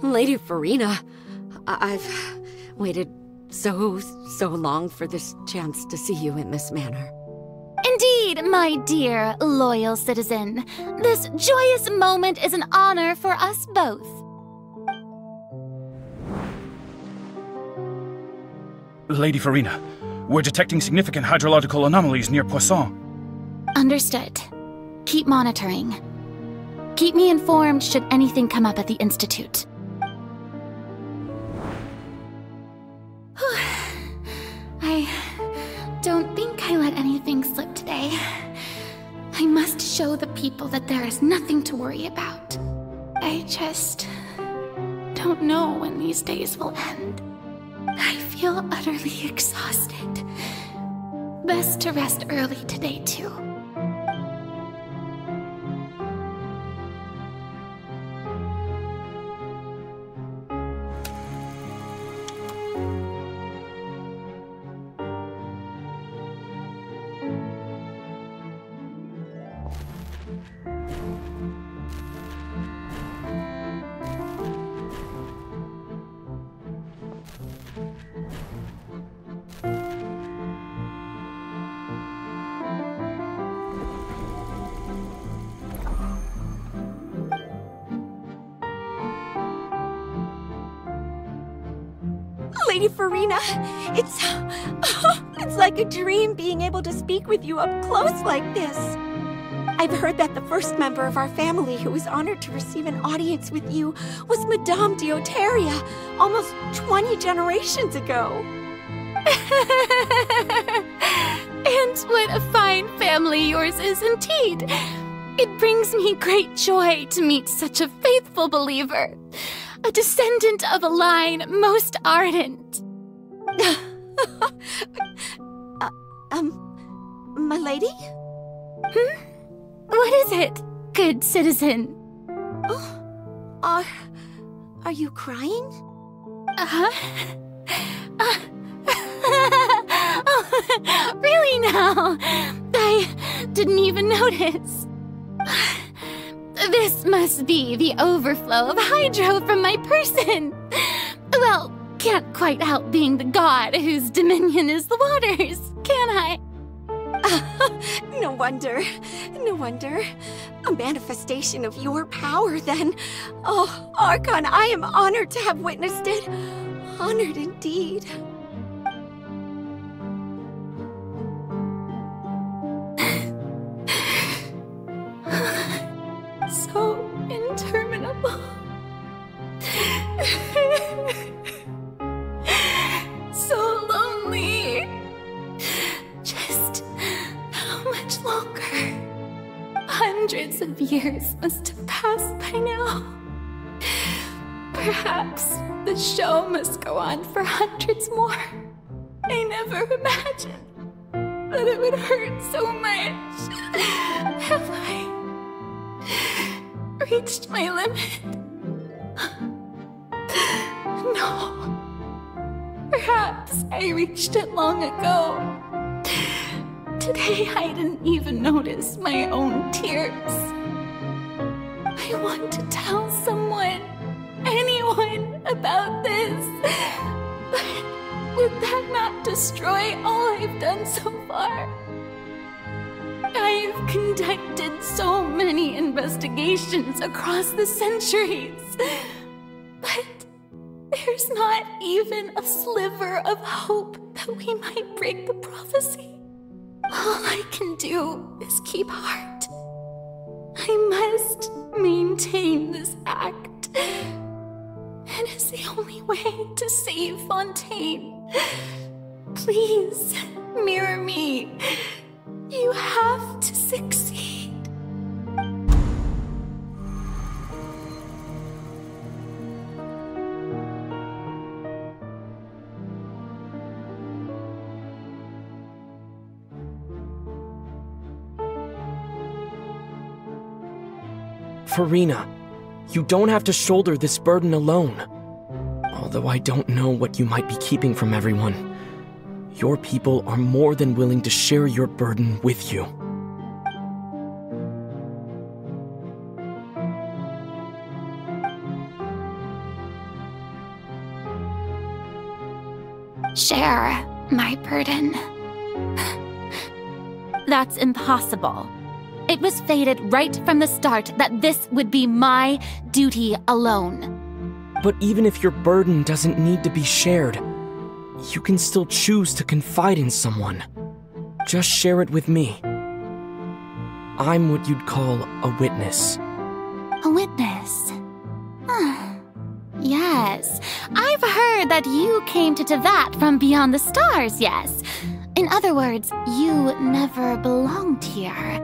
Lady Furina, I've waited so long for this chance to see you in this manner. Indeed, my dear, loyal citizen. This joyous moment is an honor for us both. Lady Furina, we're detecting significant hydrological anomalies near Poisson. Understood. Keep monitoring. Keep me informed should anything come up at the Institute. I don't think I let anything slip today. I must show the people that there is nothing to worry about. I just don't know when these days will end. I feel utterly exhausted. Best to rest early today, too. Lady Furina, it's like a dream being able to speak with you up close like this. I've heard that the first member of our family who was honored to receive an audience with you was Madame Deoteria, almost 20 generations ago. And what a fine family yours is indeed. It brings me great joy to meet such a faithful believer. A descendant of a line most ardent. My lady? What is it, good citizen? Oh, are you crying? Oh, really now? I didn't even notice. This must be the overflow of hydro from my person. Well, can't quite help being the god whose dominion is the waters, can I? No wonder. No wonder. A manifestation of your power, then. Oh, Archon, I am honored to have witnessed it. Honored indeed. So interminable. So lonely. Just how much longer? Hundreds of years must have passed by now. Perhaps the show must go on for hundreds more. I never imagined that it would hurt so much. Have I reached my limit? No. Perhaps I reached it long ago. Today I didn't even notice my own tears. I want to tell someone, anyone, about this. But would that not destroy all I've done so far? I've I've conducted so many investigations across the centuries, but there's not even a sliver of hope that we might break the prophecy. All I can do is keep heart. I must maintain this act. It is the only way to save Fontaine. Please, mirror me. You have to succeed. Furina, you don't have to shoulder this burden alone. Although I don't know what you might be keeping from everyone, your people are more than willing to share your burden with you. Share my burden. That's impossible. It was fated right from the start that this would be my duty alone. But even if your burden doesn't need to be shared, you can still choose to confide in someone. Just share it with me. I'm what you'd call a witness. A witness? Yes, I've heard that you came to Tevat from beyond the stars, yes. In other words, you never belonged here.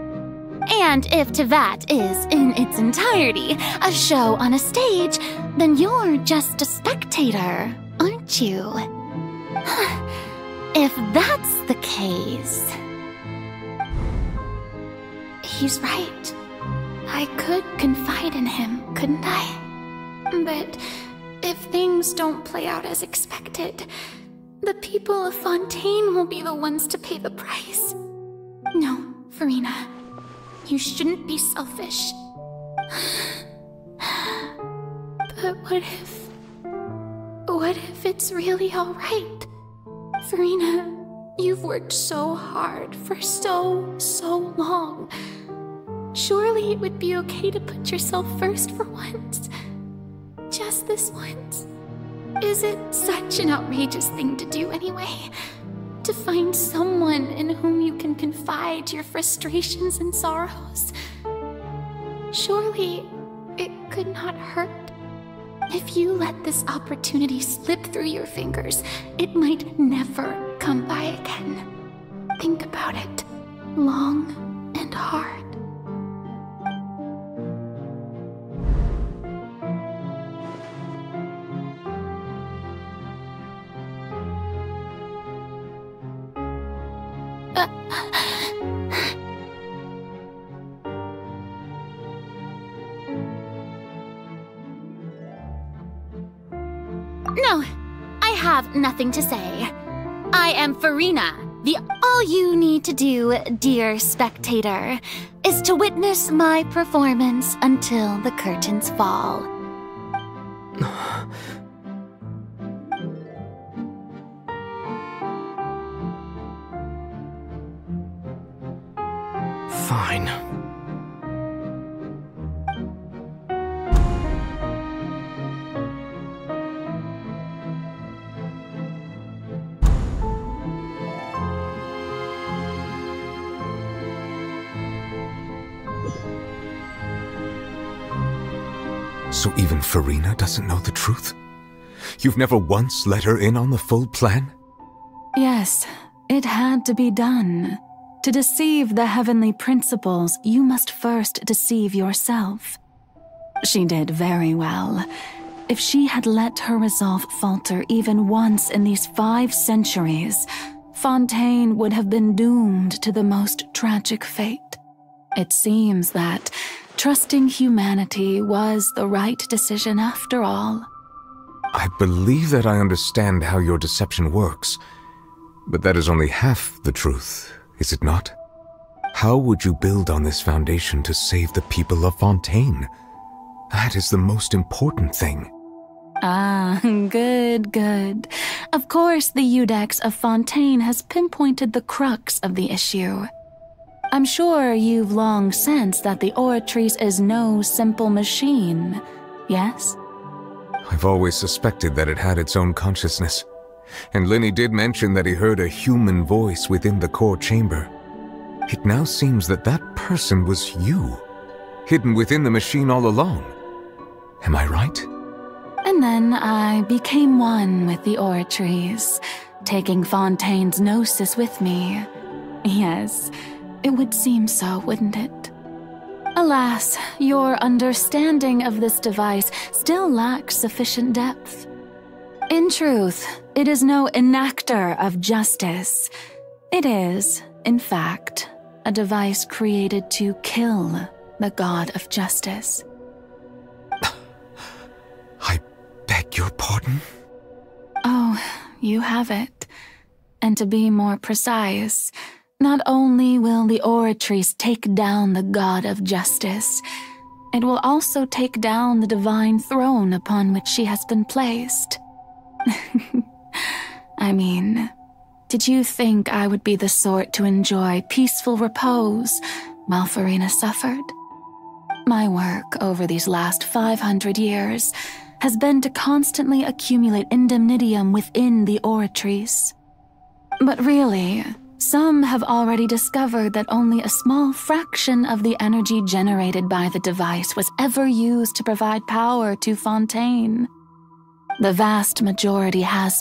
And if Tevat is, in its entirety, a show on a stage, then you're just a spectator, aren't you? If that's the case... He's right. I could confide in him, couldn't I? But if things don't play out as expected, the people of Fontaine will be the ones to pay the price. No, Furina. You shouldn't be selfish. But what if it's really alright? Furina, you've worked so hard for so long. Surely it would be okay to put yourself first for once. Just this once. Is it such an outrageous thing to do anyway? To find someone in whom you can confide your frustrations and sorrows. Surely it could not hurt. If you let this opportunity slip through your fingers, it might never come by again. Think about it long and hard. No, I have nothing to say. I am Furina. All you need to do, dear spectator, is to witness my performance until the curtains fall. Fine. So even Furina doesn't know the truth? You've never once let her in on the full plan? Yes, it had to be done. To deceive the heavenly principles, you must first deceive yourself. She did very well. If she had let her resolve falter even once in these 5 centuries, Fontaine would have been doomed to the most tragic fate. It seems that trusting humanity was the right decision after all. I believe that I understand how your deception works, but that is only half the truth, is it not? How would you build on this foundation to save the people of Fontaine? That is the most important thing. Ah, good, good. Of course, the Iudex of Fontaine has pinpointed the crux of the issue. I'm sure you've long sensed that the Oratrice is no simple machine, yes? I've always suspected that it had its own consciousness. And Lenny did mention that he heard a human voice within the core chamber. It now seems that that person was you, hidden within the machine all along. Am I right? And then I became one with the Oratrice, taking Fontaine's gnosis with me. Yes, it would seem so, wouldn't it? Alas, your understanding of this device still lacks sufficient depth. In truth, it is no enactor of justice. It is, in fact, a device created to kill the god of justice. I beg your pardon? Oh, you have it. And to be more precise, not only will the Oratrice take down the god of justice, it will also take down the divine throne upon which she has been placed. I mean, did you think I would be the sort to enjoy peaceful repose while Furina suffered? My work over these last 500 years has been to constantly accumulate indemnitium within the Oratrice. But really, some have already discovered that only a small fraction of the energy generated by the device was ever used to provide power to Fontaine. The vast majority had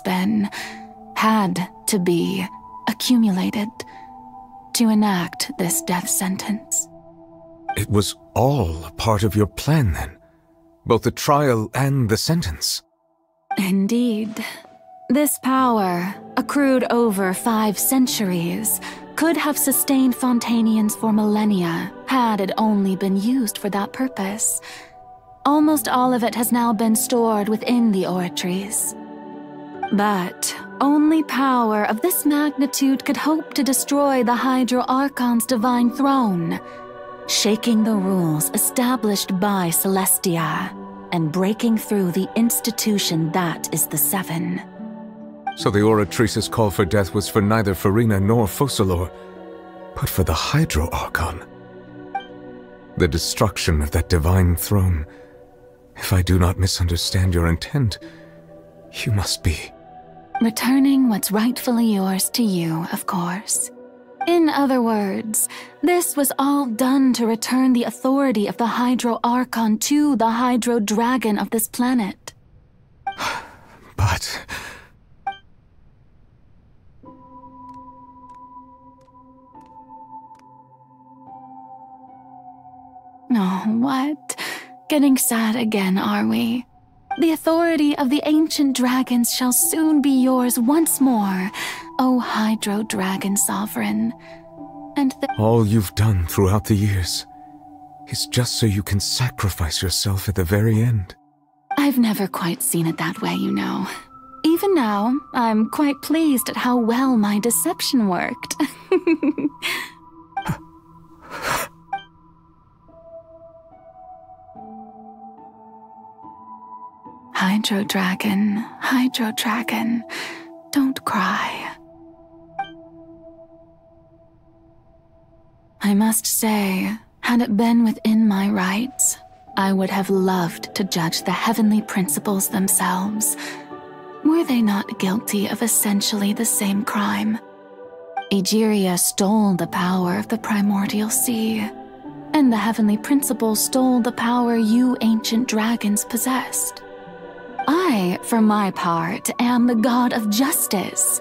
to be, accumulated to enact this death sentence. It was all a part of your plan, then? Both the trial and the sentence? Indeed. This power, accrued over 5 centuries, could have sustained Fontainians for millennia had it only been used for that purpose. Almost all of it has now been stored within the Oratrice. But only power of this magnitude could hope to destroy the Hydro Archon's divine throne, shaking the rules established by Celestia and breaking through the institution that is the Seven. So the Oratrice's call for death was for neither Furina nor Focalor, but for the Hydro Archon. The destruction of that divine throne. If I do not misunderstand your intent, you must be... returning what's rightfully yours to you, of course. In other words, this was all done to return the authority of the Hydro Archon to the Hydro Dragon of this planet. But... Oh, what? Getting sad again, are we? The authority of the ancient dragons shall soon be yours once more, O Hydro Dragon Sovereign. And all you've done throughout the years is just so you can sacrifice yourself at the very end. I've never quite seen it that way, you know. Even now, I'm quite pleased at how well my deception worked. Hydro Dragon, don't cry. I must say, had it been within my rights, I would have loved to judge the heavenly principles themselves. Were they not guilty of essentially the same crime? Egeria stole the power of the primordial sea, and the heavenly principles stole the power you ancient dragons possessed. I, for my part, am the god of justice.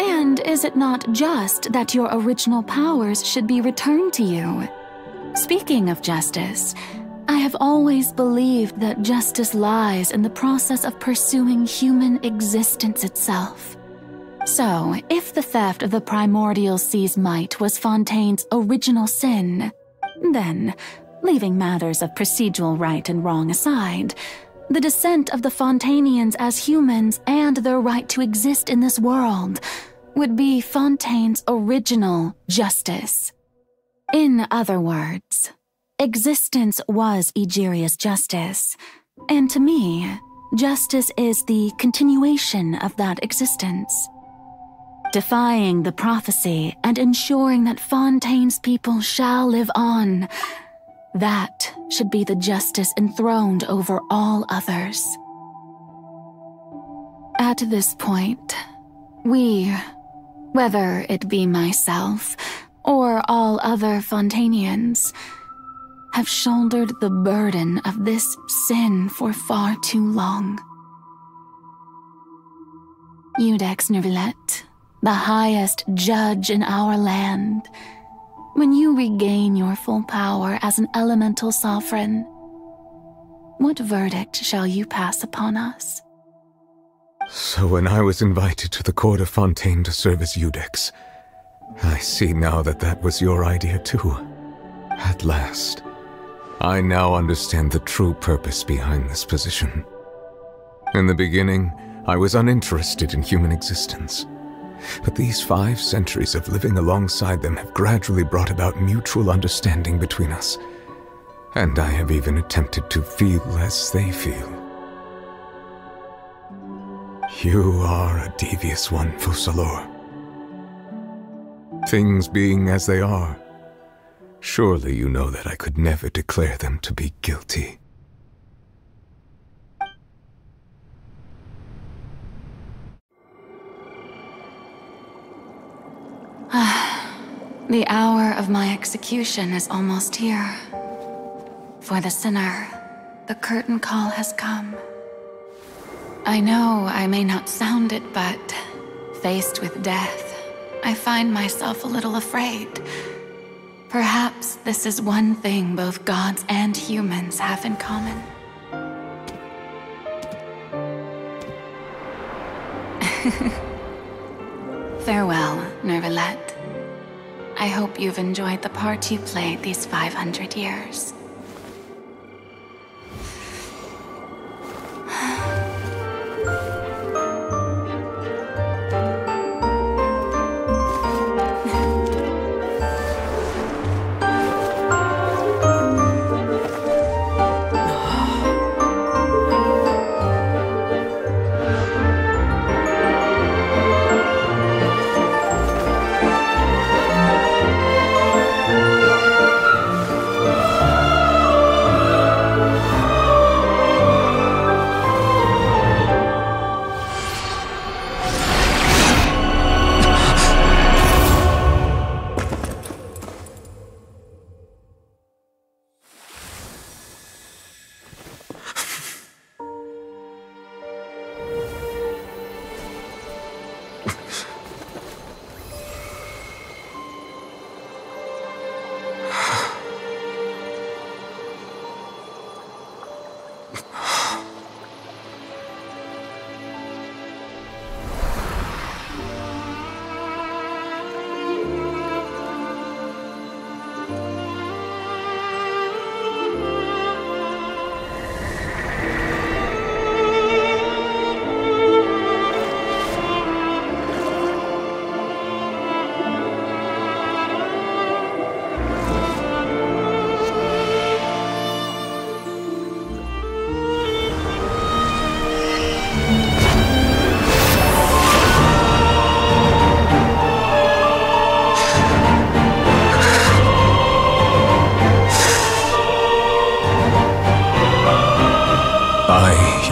And is it not just that your original powers should be returned to you? Speaking of justice, I have always believed that justice lies in the process of pursuing human existence itself. So, if the theft of the primordial sea's might was Fontaine's original sin, then, leaving matters of procedural right and wrong aside, the descent of the Fontainians as humans and their right to exist in this world would be Fontaine's original justice. In other words, existence was Egeria's justice, and to me, justice is the continuation of that existence. defying the prophecy and ensuring that Fontaine's people shall live on. That should be the justice enthroned over all others. At this point, we, whether it be myself or all other Fontainians, have shouldered the burden of this sin for far too long. Iudex Neuvillette, the highest judge in our land, when you regain your full power as an elemental sovereign, what verdict shall you pass upon us? So when I was invited to the court of Fontaine to serve as Iudex, I see now that that was your idea too. At last, I now understand the true purpose behind this position. In the beginning, I was uninterested in human existence. But these 5 centuries of living alongside them have gradually brought about mutual understanding between us. And I have even attempted to feel as they feel. You are a devious one, Fussalor. Things being as they are, surely you know that I could never declare them to be guilty. The hour of my execution is almost here. For the sinner, the curtain call has come. I know I may not sound it, but faced with death, I find myself a little afraid. Perhaps this is one thing both gods and humans have in common. Farewell, Neuvillette. I hope you've enjoyed the part you played these 500 years.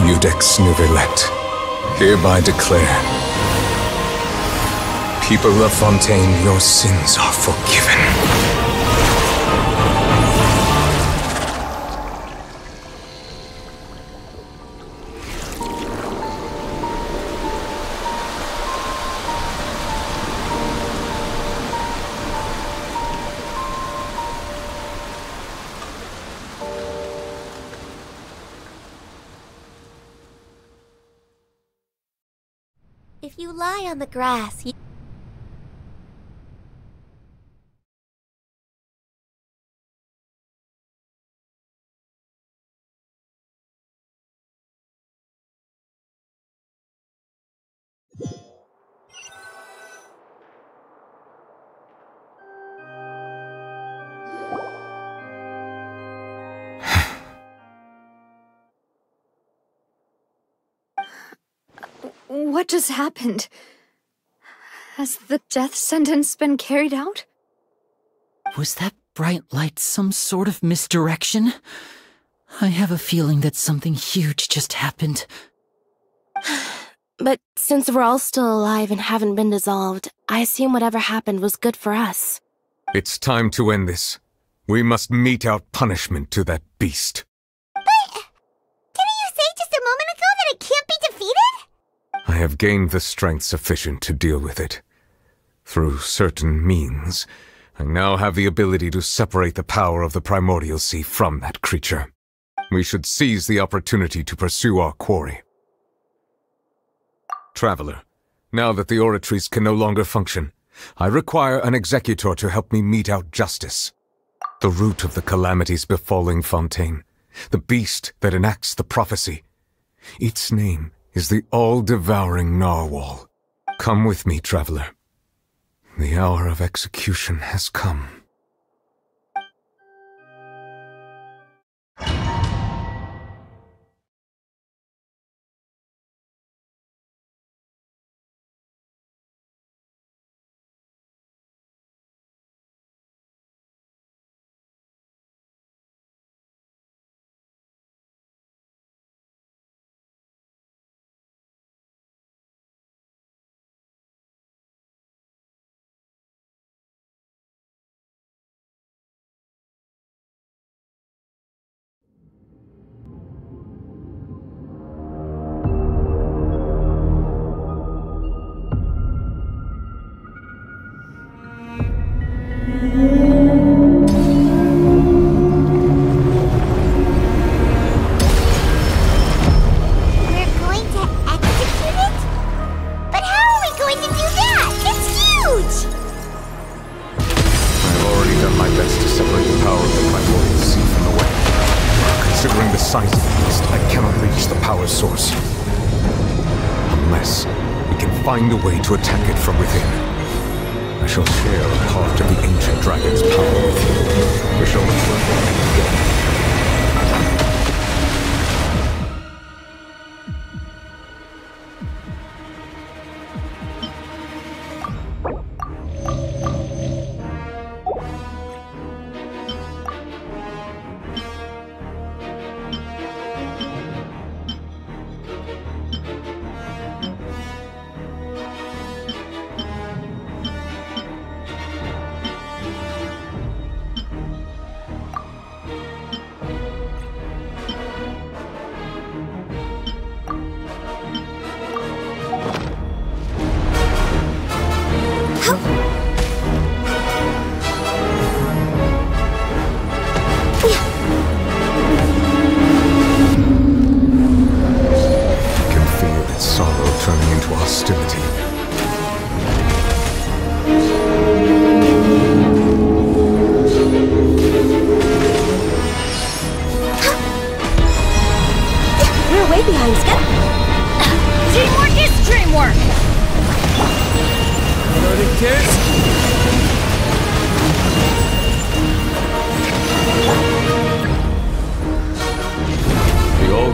Iudex Neuvillette, hereby declare, people of Fontaine, your sins are forgiven. If you lie on the grass, you... What just happened? Has the death sentence been carried out? Was that bright light some sort of misdirection? I have a feeling that something huge just happened. But since we're all still alive and haven't been dissolved, I assume whatever happened was good for us. It's time to end this. We must mete out punishment to that beast. Didn't you say just a moment ago that it can't be defeated? I have gained the strength sufficient to deal with it. Through certain means, I now have the ability to separate the power of the Primordial Sea from that creature. We should seize the opportunity to pursue our quarry. Traveler, now that the oratories can no longer function, I require an executor to help me mete out justice. The root of the calamities befalling Fontaine, the beast that enacts the prophecy. Its name is the all-devouring Narwhal. Come with me, traveler. The hour of execution has come. Find a way to attack it from within. I shall share a part of the ancient dragon's power with you. We shall work together.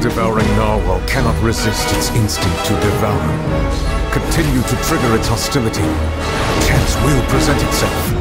Devouring Narwhal cannot resist its instinct to devour. Continue to trigger its hostility. Chance will present itself.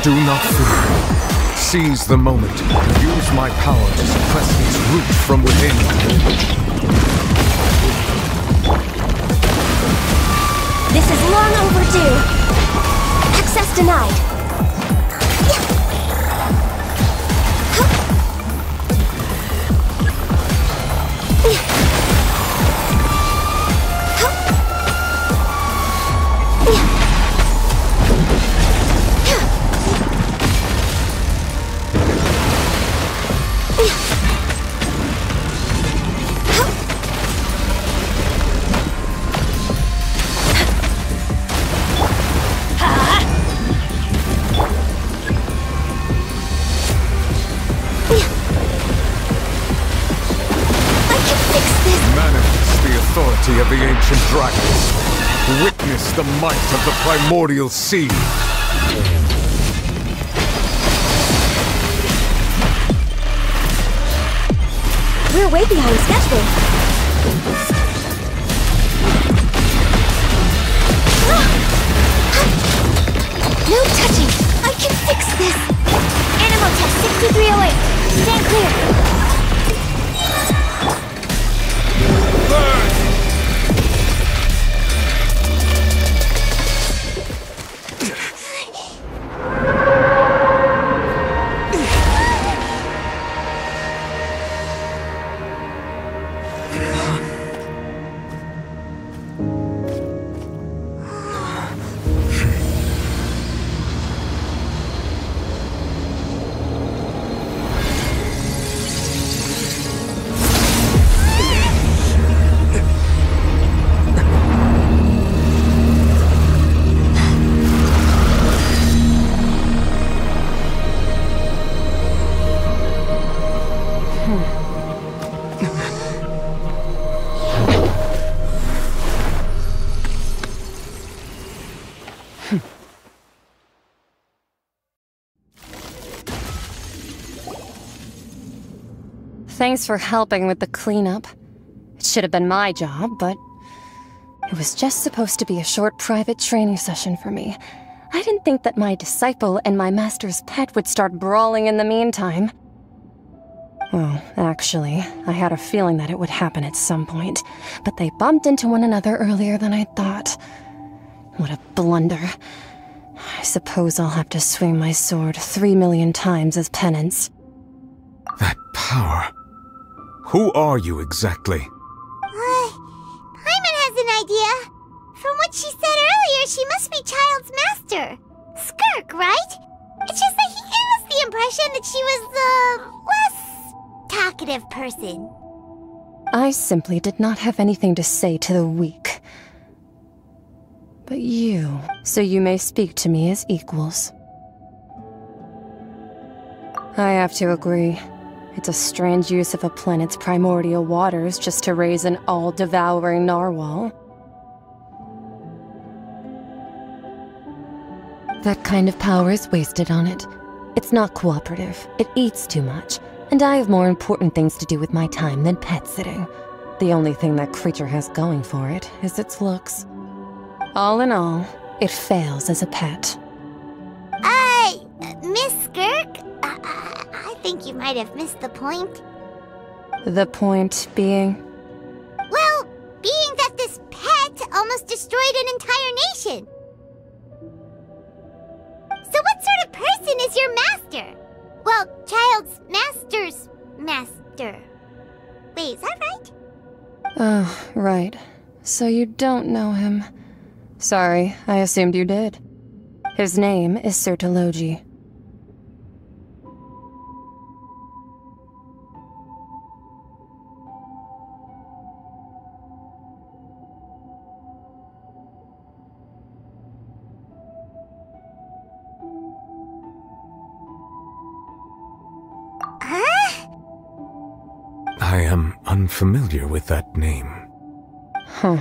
Do not fear. Seize the moment. Use my power to suppress its root from within. This is long overdue. Access denied. Of the ancient dragons. Witness the might of the primordial sea. We're way behind schedule. No touching! I can fix this! Animal test 6308. Stand clear. Thanks for helping with the cleanup. It should have been my job, but it was just supposed to be a short private training session for me. I didn't think that my disciple and my master's pet would start brawling in the meantime. Well, actually, I had a feeling that it would happen at some point, but they bumped into one another earlier than I thought. What a blunder. I suppose I'll have to swing my sword 3 million times as penance. That power. Who are you exactly? Paimon has an idea. From what she said earlier, she must be Child's master. Skirk, right? It's just that he gave us the impression that she was the less talkative person. I simply did not have anything to say to the weak. But you, so you may speak to me as equals. I have to agree. It's a strange use of a planet's primordial waters just to raise an all-devouring narwhal. That kind of power is wasted on it. It's not cooperative. It eats too much. And I have more important things to do with my time than pet sitting. The only thing that creature has going for it is its looks. All in all, it fails as a pet. Miss Skirk? I think you might have missed the point. The point being? Well, being that this pet almost destroyed an entire nation. So what sort of person is your master? Well, Child's master's master. Wait, is that right? Oh, right. So you don't know him. Sorry, I assumed you did. His name is Sertologi. I am unfamiliar with that name. Huh.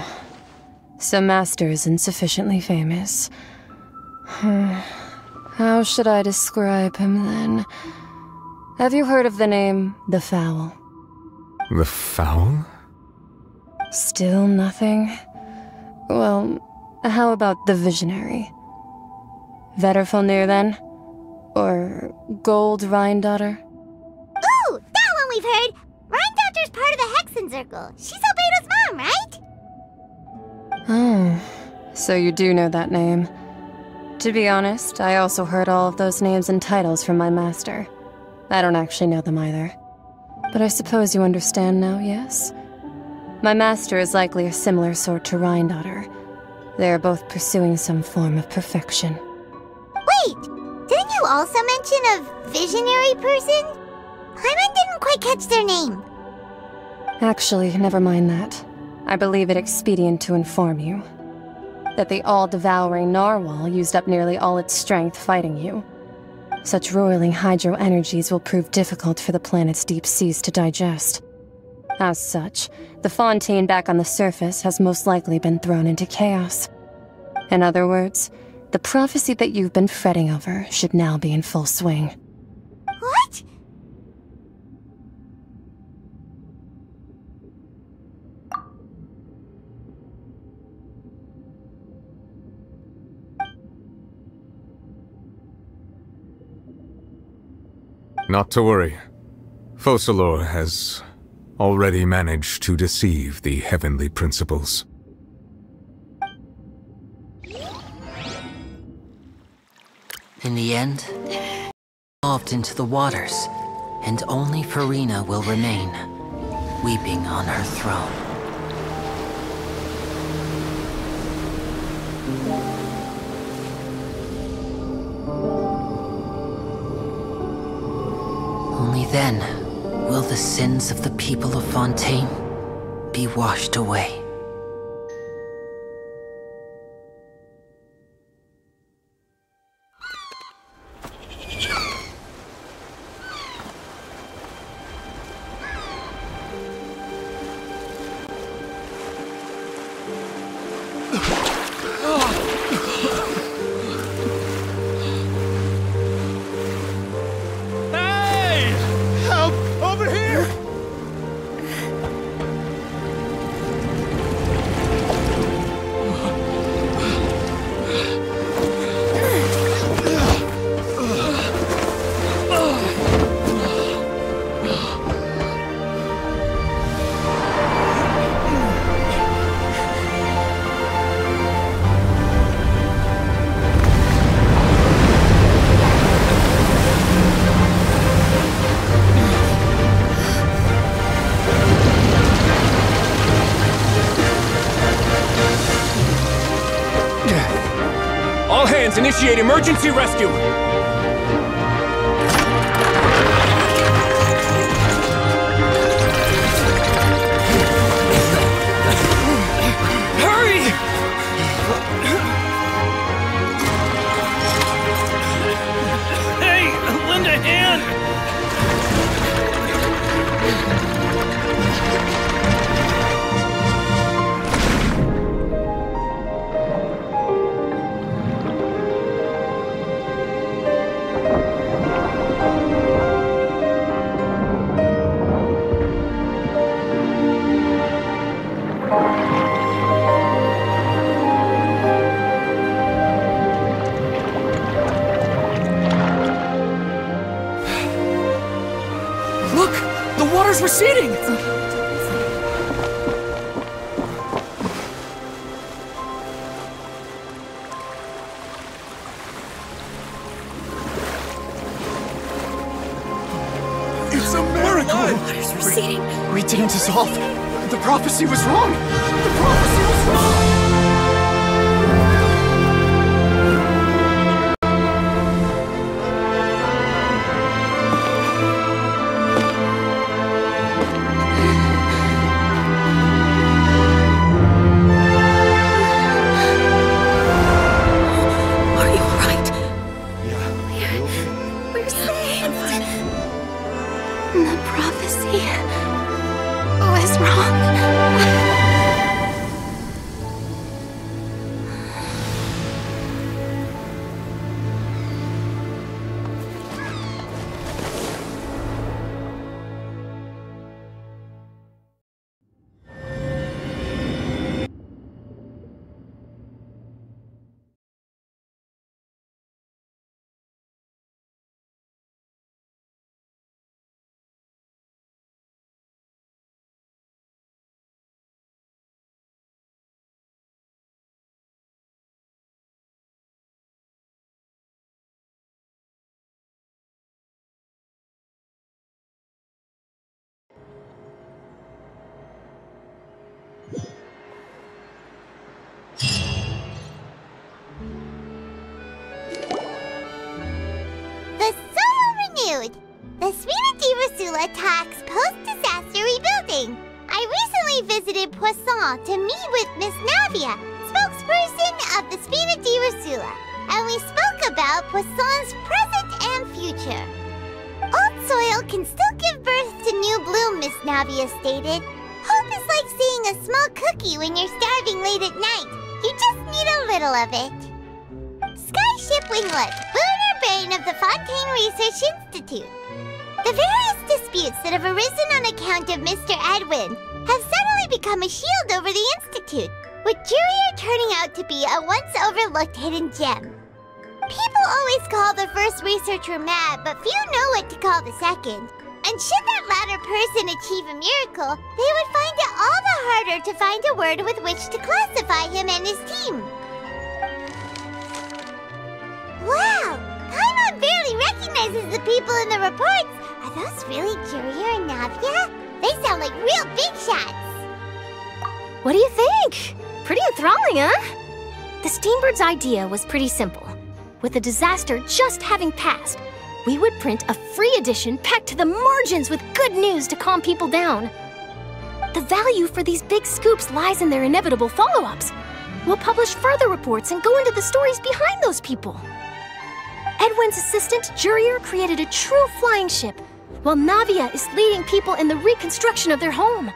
So Master isn't sufficiently famous. How should I describe him then? Have you heard of the name The Fowl? The Fowl? Still nothing? Well, how about the Visionary? Vetterfalnir then? Or Gold Rhine-daughter? Ooh, that one we've heard! Rhine-daughter's part of the Hexen Circle. She's Albedo's mom, right? Oh, so you do know that name. To be honest, I also heard all of those names and titles from my master. I don't actually know them either. But I suppose you understand now, yes? My master is likely a similar sort to Rhine-daughter. They are both pursuing some form of perfection. Wait! Didn't you also mention a visionary person? Paimon didn't quite catch their name. Actually, never mind that. I believe it expedient to inform you that the all-devouring narwhal used up nearly all its strength fighting you. Such roiling hydro energies will prove difficult for the planet's deep seas to digest. As such, the Fontaine back on the surface has most likely been thrown into chaos. In other words, the prophecy that you've been fretting over should now be in full swing. What? Not to worry. Focalor has already managed to deceive the heavenly principles. In the end, evolved into the waters, and only Furina will remain, weeping on her throne. Only then will the sins of the people of Fontaine be washed away. All hands, initiate emergency rescue! Hurry! Hey, lend a hand! Look! The water's receding! It's a miracle! Water's receding. We didn't dissolve. The prophecy was wrong! The prophecy was wrong! We're safe. The prophecy was wrong. continued. The Spina di Rosula talks post-disaster rebuilding. I recently visited Poisson to meet with Miss Navia, spokesperson of the Spina di Rosula, and we spoke about Poisson's present and future. Old soil can still give birth to new bloom, Miss Navia stated. Hope is like seeing a small cookie when you're starving late at night. You just need a little of it. Skyship Winglet, lunar brain of the Fontaine Research Institute. The various disputes that have arisen on account of Mr. Edwin have suddenly become a shield over the Institute, with Jurier turning out to be a once-overlooked hidden gem. People always call the first researcher mad, but few know what to call the second. And should that latter person achieve a miracle, they would find it all the harder to find a word with which to classify him and his team. Wow! Paimon barely recognizes the people in the reports. Are those really Jurier and Navia? They sound like real big shots. What do you think? Pretty enthralling, huh? The Steambird's idea was pretty simple. With the disaster just having passed, we would print a free edition packed to the margins with good news to calm people down. The value for these big scoops lies in their inevitable follow-ups. We'll publish further reports and go into the stories behind those people. Edwin's assistant, Jurier, created a true flying ship, while Navia is leading people in the reconstruction of their home.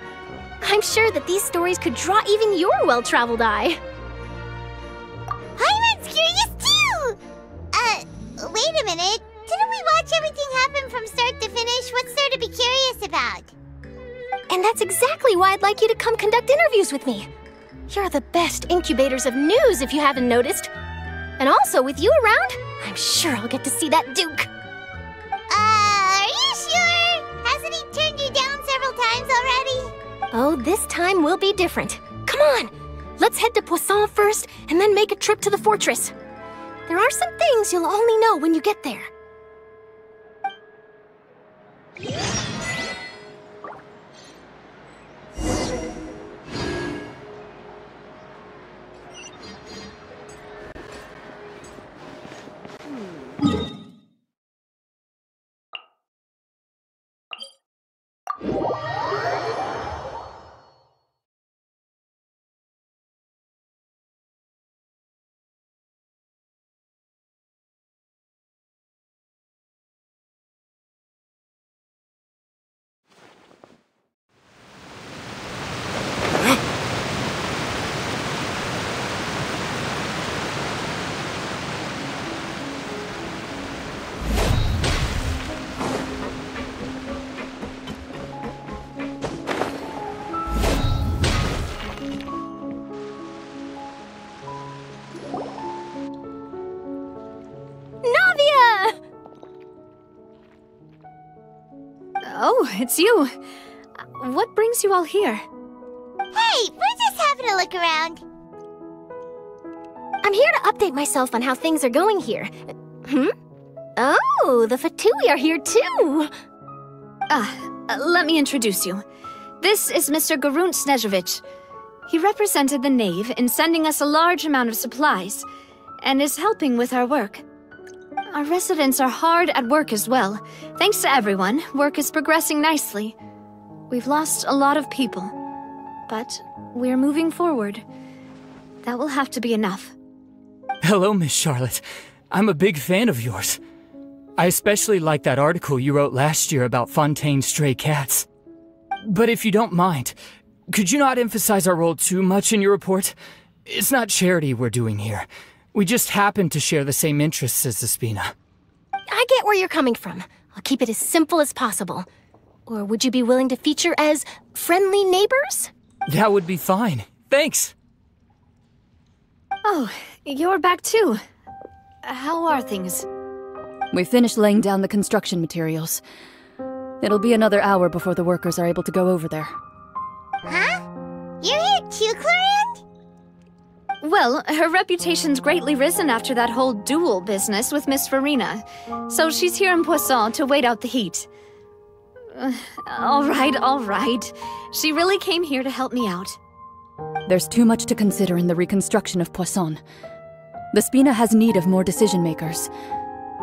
I'm sure that these stories could draw even your well-traveled eye. Paimon's curious too! Wait a minute. Didn't we watch everything happen from start to finish? What's there to be curious about? And that's exactly why I'd like you to come conduct interviews with me. You're the best incubators of news, if you haven't noticed. And also, with you around, I'm sure I'll get to see that Duke. Are you sure? Hasn't he turned you down several times already? Oh, this time will be different. Come on, let's head to Poisson first, and then make a trip to the fortress. There are some things you'll only know when you get there. Oh, it's you. What brings you all here? Hey, we're just having a look around. I'm here to update myself on how things are going here. Oh, the Fatui are here too! Let me introduce you. This is Mr. Garunt Snežević. He represented the Knave in sending us a large amount of supplies, and is helping with our work. Our residents are hard at work as well. Thanks to everyone, work is progressing nicely. We've lost a lot of people, but we're moving forward. That will have to be enough. Hello, Miss Charlotte. I'm a big fan of yours. I especially like that article you wrote last year about Fontaine's stray cats. But if you don't mind, could you not emphasize our role too much in your report? It's not charity we're doing here. We just happen to share the same interests as the Spina. I get where you're coming from. I'll keep it as simple as possible. Or would you be willing to feature as friendly neighbors? That would be fine. Thanks. Oh, you're back too. How are things? We finished laying down the construction materials. It'll be another hour before the workers are able to go over there. Huh? You're here too, Clorinde? Well, her reputation's greatly risen after that whole duel business with Miss Furina, so she's here in Poisson to wait out the heat. All right. She really came here to help me out. There's too much to consider in the reconstruction of Poisson. The Spina has need of more decision-makers.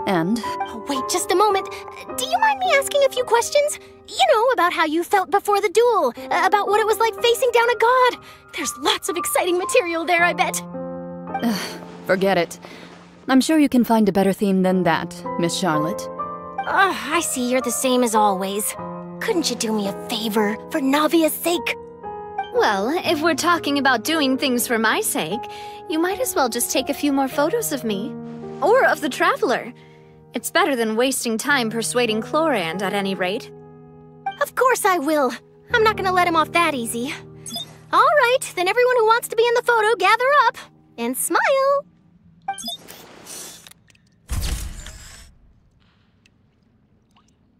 And? Oh, wait just a moment. Do you mind me asking a few questions? You know, about how you felt before the duel, about what it was like facing down a god. There's lots of exciting material there, I bet. Forget it. I'm sure you can find a better theme than that, Miss Charlotte. I see you're the same as always. Couldn't you do me a favor, for Navia's sake? Well, if we're talking about doing things for my sake, you might as well just take a few more photos of me. Or of the Traveler. It's better than wasting time persuading Chlorand, at any rate. Of course I will. I'm not gonna let him off that easy. All right, then everyone who wants to be in the photo, gather up. And smile.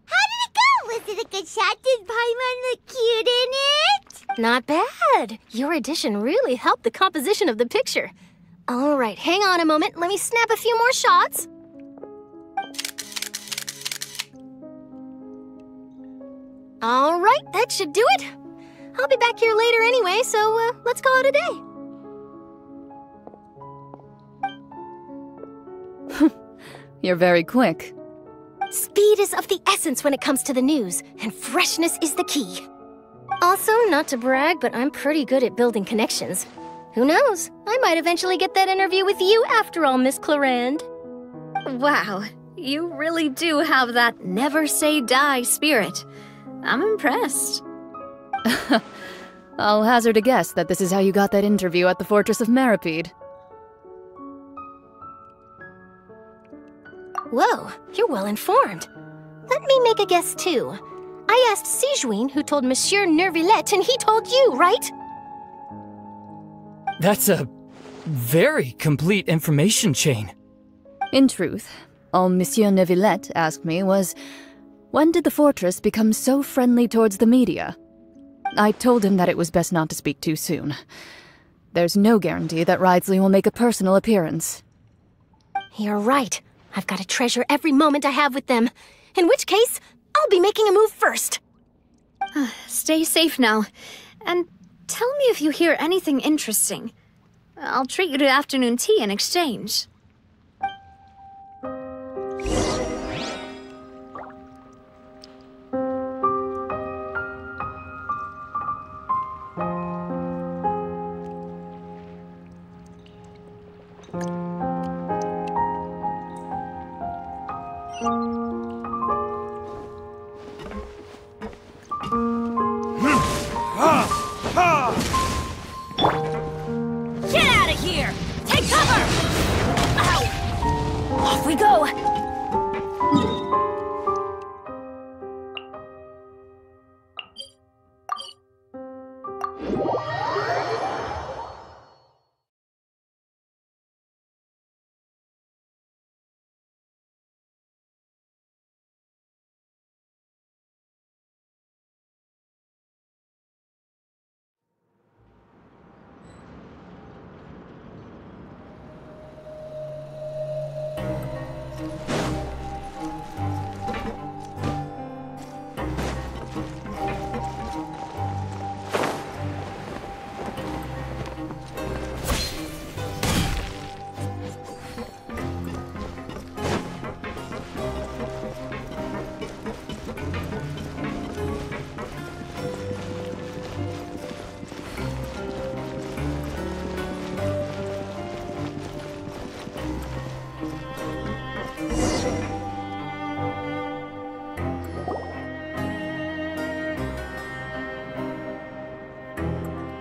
How did it go? Was it a good shot? Did Paimon look cute in it? Not bad. Your addition really helped the composition of the picture. All right, hang on a moment. Let me snap a few more shots. All right, that should do it. I'll be back here later anyway, so let's call it a day. You're very quick. Speed is of the essence when it comes to the news, and freshness is the key. Also, not to brag, but I'm pretty good at building connections. Who knows? I might eventually get that interview with you after all, Miss Chlorand. Wow, you really do have that never say die spirit. I'm impressed. I'll hazard a guess that this is how you got that interview at the Fortress of Maripede. Whoa, you're well informed. Let me make a guess too. I asked Sijuin, who told Monsieur Nervillette, and he told you, right? That's a very complete information chain. In truth, all Monsieur Nervillette asked me was, when did the fortress become so friendly towards the media? I told him that it was best not to speak too soon. There's no guarantee that Ridesley will make a personal appearance. You're right. I've got to treasure every moment I have with them. In which case, I'll be making a move first. Stay safe now. And tell me if you hear anything interesting. I'll treat you to afternoon tea in exchange. Get out of here! Take cover! Ow! Off we go!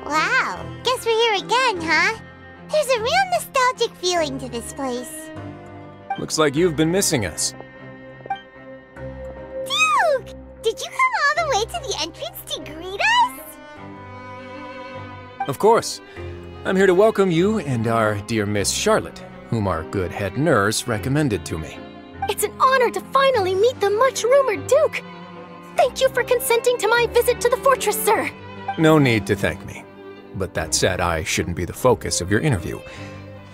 Wow, guess we're here again, huh? There's a real nostalgic feeling to this place. Looks like you've been missing us. Duke! Did you come all the way to the entrance to greet us? Of course. I'm here to welcome you and our dear Miss Charlotte, whom our good head nurse recommended to me. It's an honor to finally meet the much-rumored Duke. Thank you for consenting to my visit to the fortress, sir. No need to thank me. But that said, I shouldn't be the focus of your interview.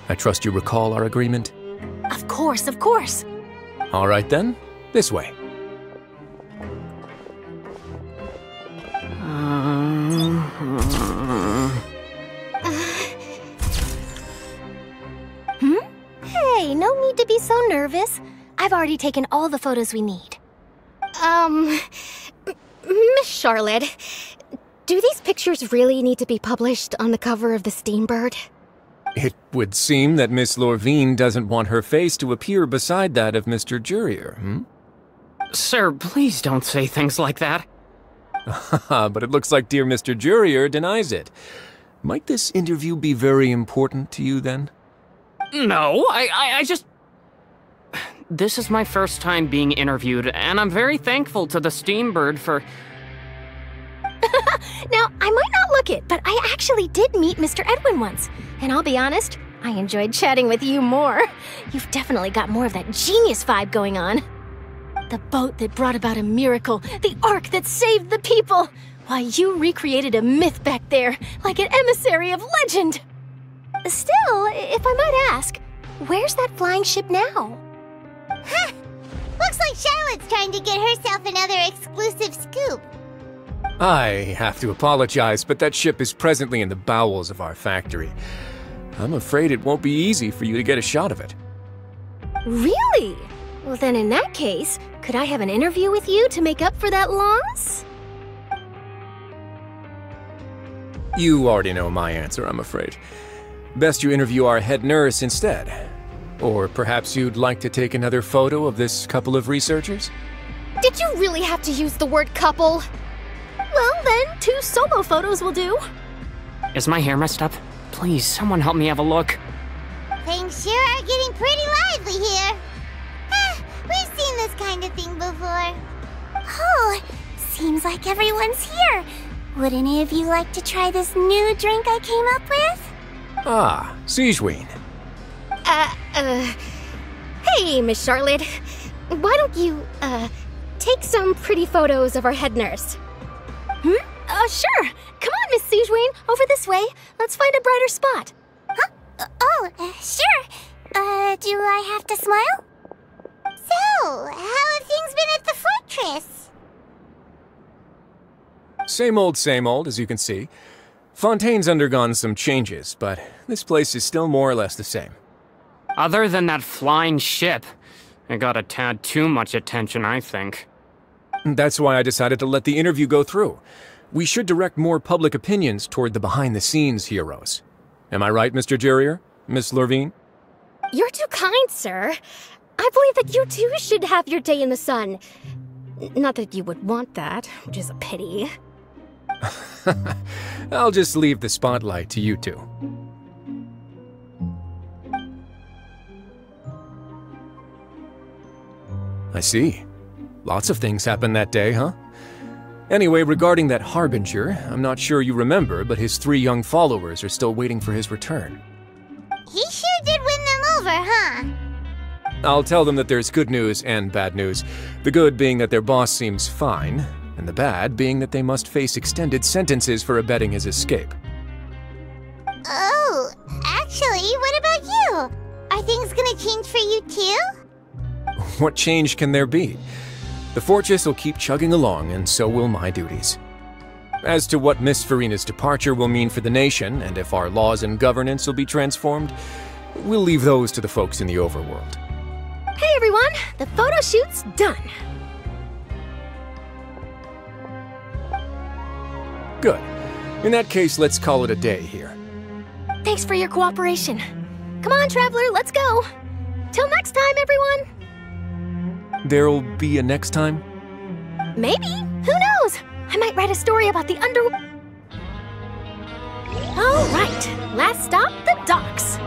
I trust you recall our agreement? Of course, of course. All right then, this way. Hey, no need to be so nervous. I I've already taken all the photos we need. Miss Charlotte, do these pictures really need to be published on the cover of the Steambird? It would seem that Miss Lorvine doesn't want her face to appear beside that of Mr. Jurier, hmm? Sir, please don't say things like that. But it looks like dear Mr. Jurier denies it. Might this interview be very important to you, then? No, I just... This is my first time being interviewed, and I'm very thankful to the Steambird for... Now, I might not look it, but I actually did meet Mr. Edwin once. And I'll be honest, I enjoyed chatting with you more. You've definitely got more of that genius vibe going on. The boat that brought about a miracle, the ark that saved the people. Why, you recreated a myth back there, like an emissary of legend. Still, if I might ask, where's that flying ship now? Huh! Looks like Charlotte's trying to get herself another exclusive scoop. I have to apologize, but that ship is presently in the bowels of our factory. I'm afraid it won't be easy for you to get a shot of it. Really? Well, then in that case, could I have an interview with you to make up for that loss? You already know my answer, I'm afraid. Best you interview our head nurse instead. Or perhaps you'd like to take another photo of this couple of researchers? Did you really have to use the word couple? Well, then, 2 solo photos will do. Is my hair messed up? Please, someone help me have a look. Things sure are getting pretty lively here. We've seen this kind of thing before. Oh, seems like everyone's here. Would any of you like to try this new drink I came up with? Ah, Siegeween. Hey, Miss Charlotte. Why don't you, take some pretty photos of our head nurse? Sure. Come on, Miss Siegeween, over this way. Let's find a brighter spot. Huh? Sure. Do I have to smile? So, how have things been at the fortress? Same old, as you can see. Fontaine's undergone some changes, but this place is still more or less the same. Other than that flying ship, it got a tad too much attention, I think. That's why I decided to let the interview go through. We should direct more public opinions toward the behind-the-scenes heroes. Am I right, Mr. Jurier? Miss Lorvine? You're too kind, sir. I believe that you too should have your day in the sun. Not that you would want that, which is a pity. I'll just leave the spotlight to you two. I see. Lots of things happened that day, huh? Anyway, regarding that Harbinger, I'm not sure you remember, but his 3 young followers are still waiting for his return. He sure did win them over, huh? I'll tell them that there's good news and bad news. The good being that their boss seems fine, and the bad being that they must face extended sentences for abetting his escape. Oh, actually, what about you? Are things gonna change for you too? What change can there be? The fortress will keep chugging along, and so will my duties. As to what Miss Furina's departure will mean for the nation, and if our laws and governance will be transformed, we'll leave those to the folks in the overworld. Hey everyone, the photo shoot's done. Good. In that case, let's call it a day here. Thanks for your cooperation. Come on, Traveler, let's go. Till next time, everyone. There'll be a next time? Maybe. Who knows? I might write a story about the underworld. All right, last stop, the docks.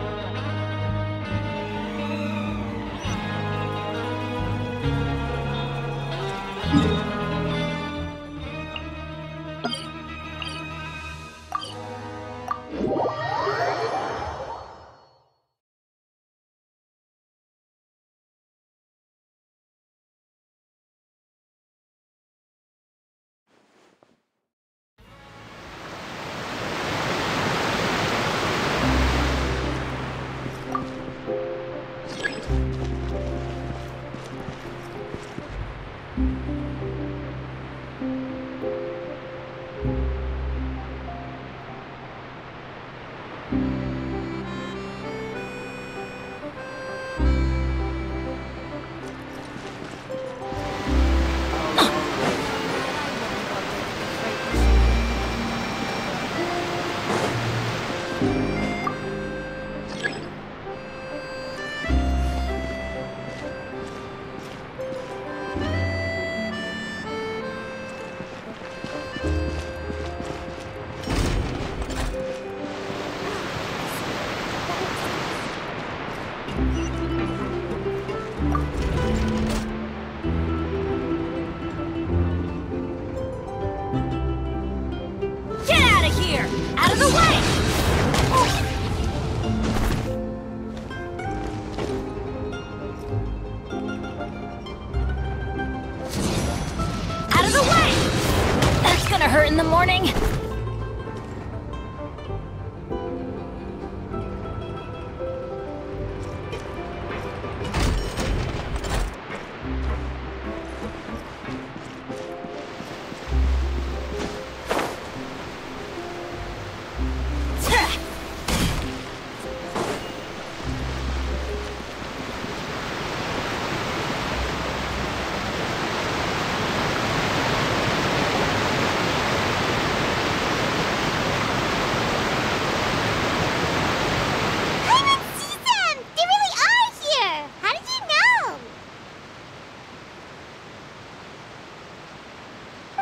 hurt in the morning.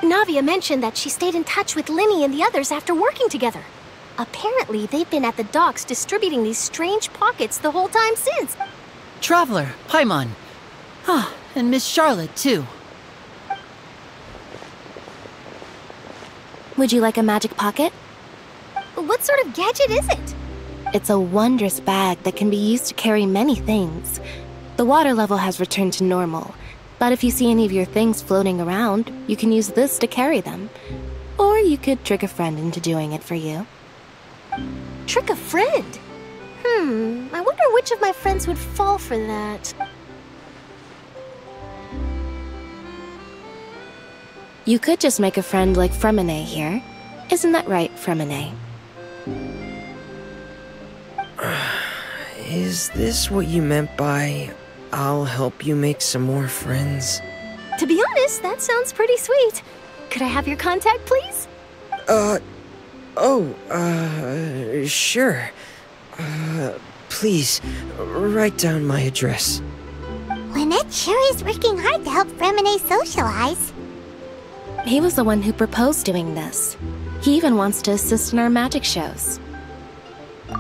Navia mentioned that she stayed in touch with Linny and the others after working together. Apparently, they've been at the docks distributing these strange pockets the whole time since. Traveler, Paimon. Ah, and Miss Charlotte, too. Would you like a magic pocket? What sort of gadget is it? It's a wondrous bag that can be used to carry many things. The water level has returned to normal, but if you see any of your things floating around, you can use this to carry them. Or you could trick a friend into doing it for you. Trick a friend? I wonder which of my friends would fall for that. You could just make a friend like Fremine here. Isn't that right, Fremine? Is this what you meant by, I'll help you make some more friends? To be honest, that sounds pretty sweet. Could I have your contact, please? Sure. Please, write down my address. Lynette sure is working hard to help Fremine socialize. He was the one who proposed doing this. He even wants to assist in our magic shows.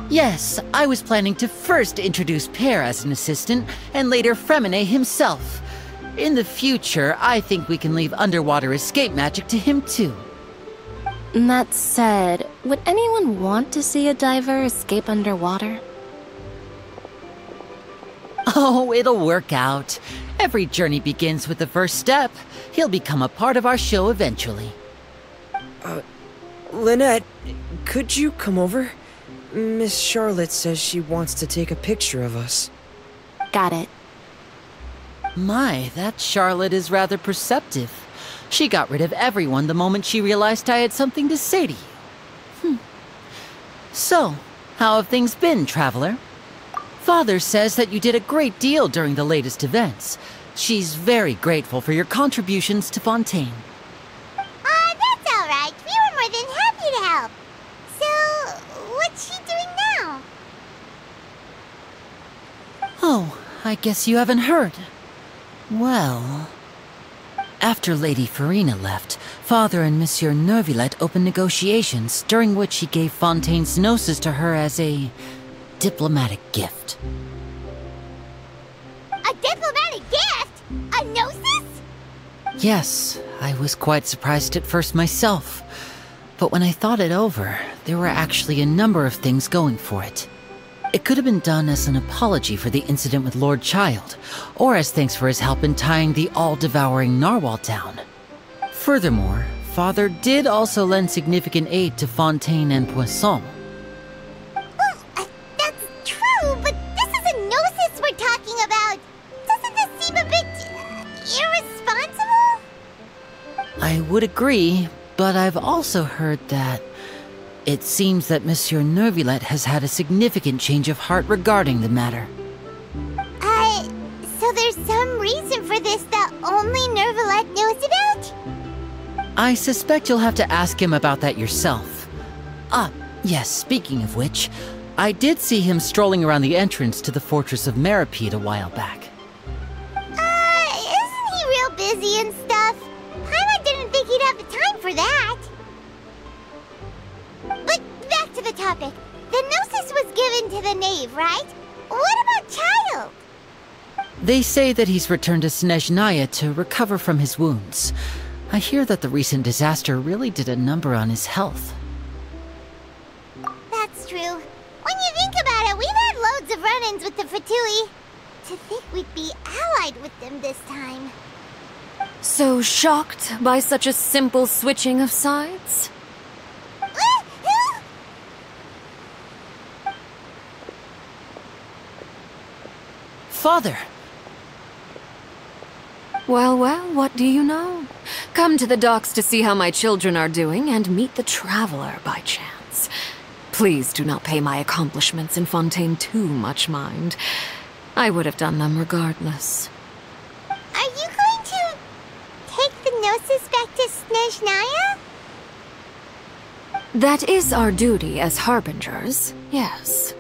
Yes, I was planning to first introduce Pear as an assistant, and later Fremine himself. In the future, I think we can leave underwater escape magic to him too. That said, would anyone want to see a diver escape underwater? Oh, it'll work out. Every journey begins with the first step. He'll become a part of our show eventually. Lynette, could you come over? Miss Charlotte says she wants to take a picture of us. Got it. My, that Charlotte is rather perceptive. She got rid of everyone the moment she realized I had something to say to you. So, how have things been, Traveler? Father says that you did a great deal during the latest events. She's very grateful for your contributions to Fontaine. That's all right. We were more than happy to help. So, what's she doing now? Oh, I guess you haven't heard. Well, after Lady Furina left, Father and Monsieur Neuvillette opened negotiations, during which he gave Fontaine's gnosis to her as a diplomatic gift. A diplomatic gift? A gnosis? Yes, I was quite surprised at first myself. But when I thought it over, there were actually a number of things going for it. It could have been done as an apology for the incident with Lord Child, or as thanks for his help in tying the all-devouring narwhal down. Furthermore, Father did also lend significant aid to Fontaine and Poisson. That's true, but this is a gnosis we're talking about. Doesn't this seem a bit irresponsible? I would agree, but I've also heard that it seems that Monsieur Neuvillette has had a significant change of heart regarding the matter. So there's some reason for this that only Neuvillette knows about? I suspect you'll have to ask him about that yourself. Yes, speaking of which, I did see him strolling around the entrance to the Fortress of Meripede a while back. Isn't he real busy and stuff? Paimon didn't think he'd have the time for that. But back to the topic. The gnosis was given to the knave, right? What about Child? They say that he's returned to Snezhnaya to recover from his wounds. I hear that the recent disaster really did a number on his health. That's true. When you think about it, we've had loads of run-ins with the Fatui. To think we'd be allied with them this time. So shocked by such a simple switching of sides? Father! Well, well, what do you know? Come to the docks to see how my children are doing and meet the Traveler by chance. Please do not pay my accomplishments in Fontaine too much mind. I would have done them regardless. Are you going to take the Gnosis back to Snezhnaya? That is our duty as Harbingers, yes.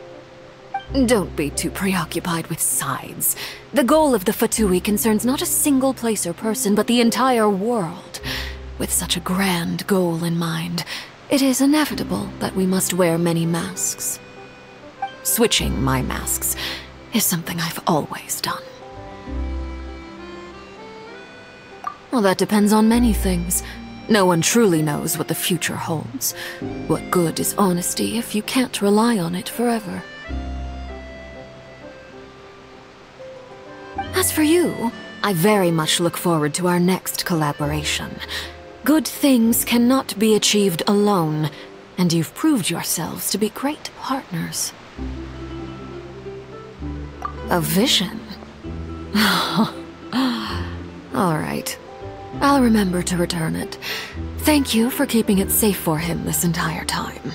Don't be too preoccupied with sides. The goal of the Fatui concerns not a single place or person, but the entire world. With such a grand goal in mind, it is inevitable that we must wear many masks. Switching my masks is something I've always done. Well, that depends on many things. No one truly knows what the future holds. What good is honesty if you can't rely on it forever? As for you, I very much look forward to our next collaboration. Good things cannot be achieved alone, and you've proved yourselves to be great partners. A vision? All right. I'll remember to return it. Thank you for keeping it safe for him this entire time.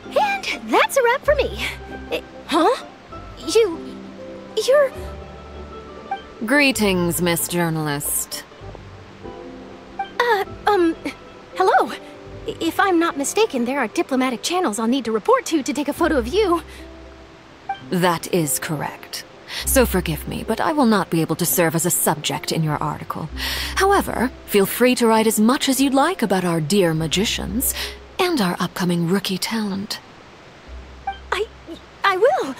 And that's a wrap for me. Huh? You're... Greetings, Miss Journalist. Hello. If I'm not mistaken, there are diplomatic channels I'll need to report to take a photo of you. That is correct. So forgive me, but I will not be able to serve as a subject in your article. However, feel free to write as much as you'd like about our dear magicians and our upcoming rookie talent. I will.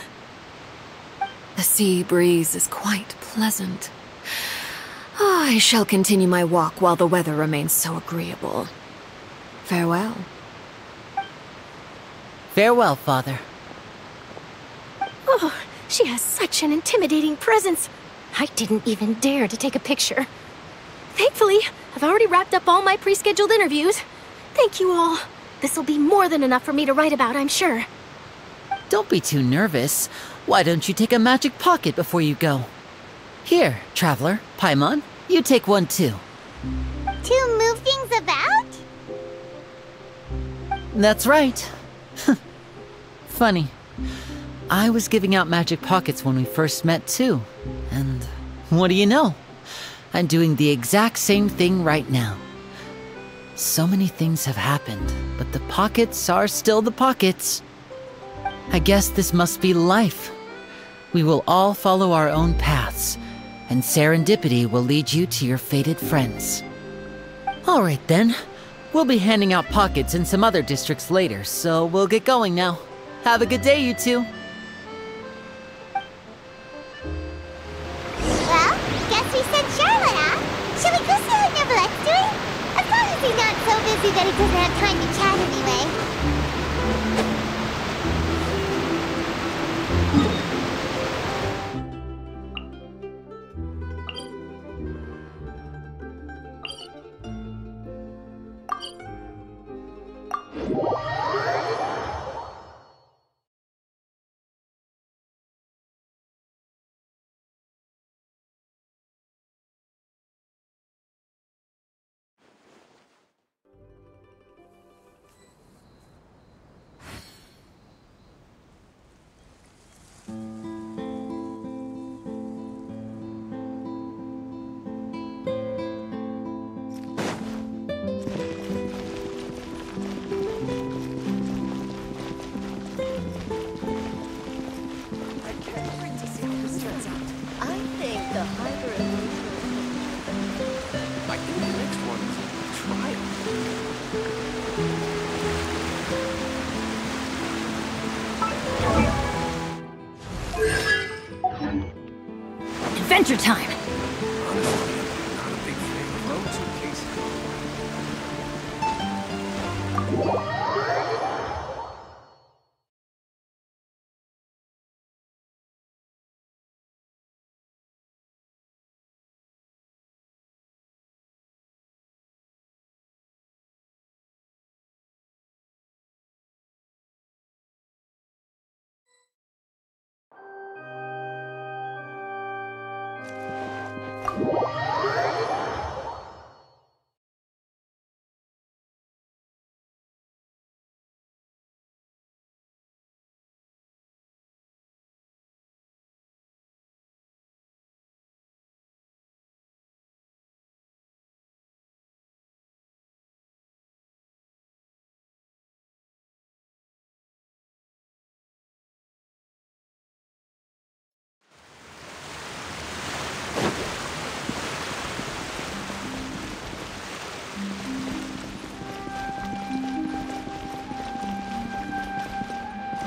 The sea breeze is quite pleasant. I shall continue my walk while the weather remains so agreeable. Farewell. Farewell, Father. Oh, she has such an intimidating presence. I didn't even dare to take a picture. Thankfully, I've already wrapped up all my pre-scheduled interviews. Thank you all. This'll be more than enough for me to write about, I'm sure. Don't be too nervous. Why don't you take a magic pocket before you go? Here, Traveler, Paimon, you take one too. To move things about? That's right. Funny. I was giving out magic pockets when we first met too. And what do you know? I'm doing the exact same thing right now. So many things have happened, but the pockets are still the pockets. I guess this must be life. We will all follow our own paths, and serendipity will lead you to your fated friends. All right then. We'll be handing out pockets in some other districts later, so we'll get going now. Have a good day, you two. Well, guess we sent Charlotte, huh? Shall we go see how Neverlette's doing? As long as he's not so busy that he doesn't have time to chat anyway.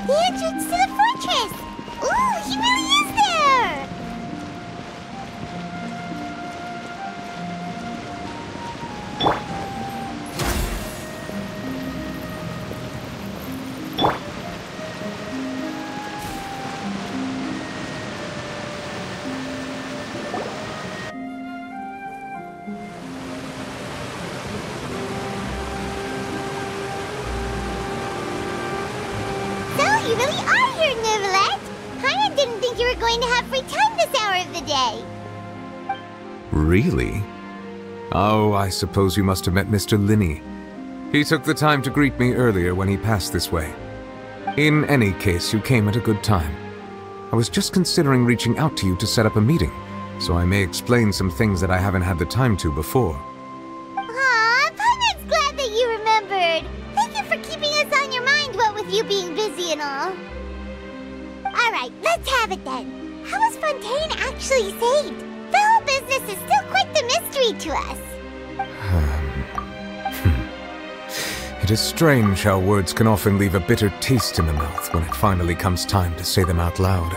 The entrance to the fortress! Ooh, he really is there! You really are here, Neuvillette! Paimon didn't think you were going to have free time this hour of the day. Really? Oh, I suppose you must have met Mr. Linney. He took the time to greet me earlier when he passed this way. In any case, you came at a good time. I was just considering reaching out to you to set up a meeting, so I may explain some things that I haven't had the time to before. Aw, Paimon's glad that you remembered. Thank you for keeping us on your mind, what with you being busy and all. Alright, let's have it then. How was Fontaine actually saved? The whole business is still quite the mystery to us. It is strange how words can often leave a bitter taste in the mouth when it finally comes time to say them out loud.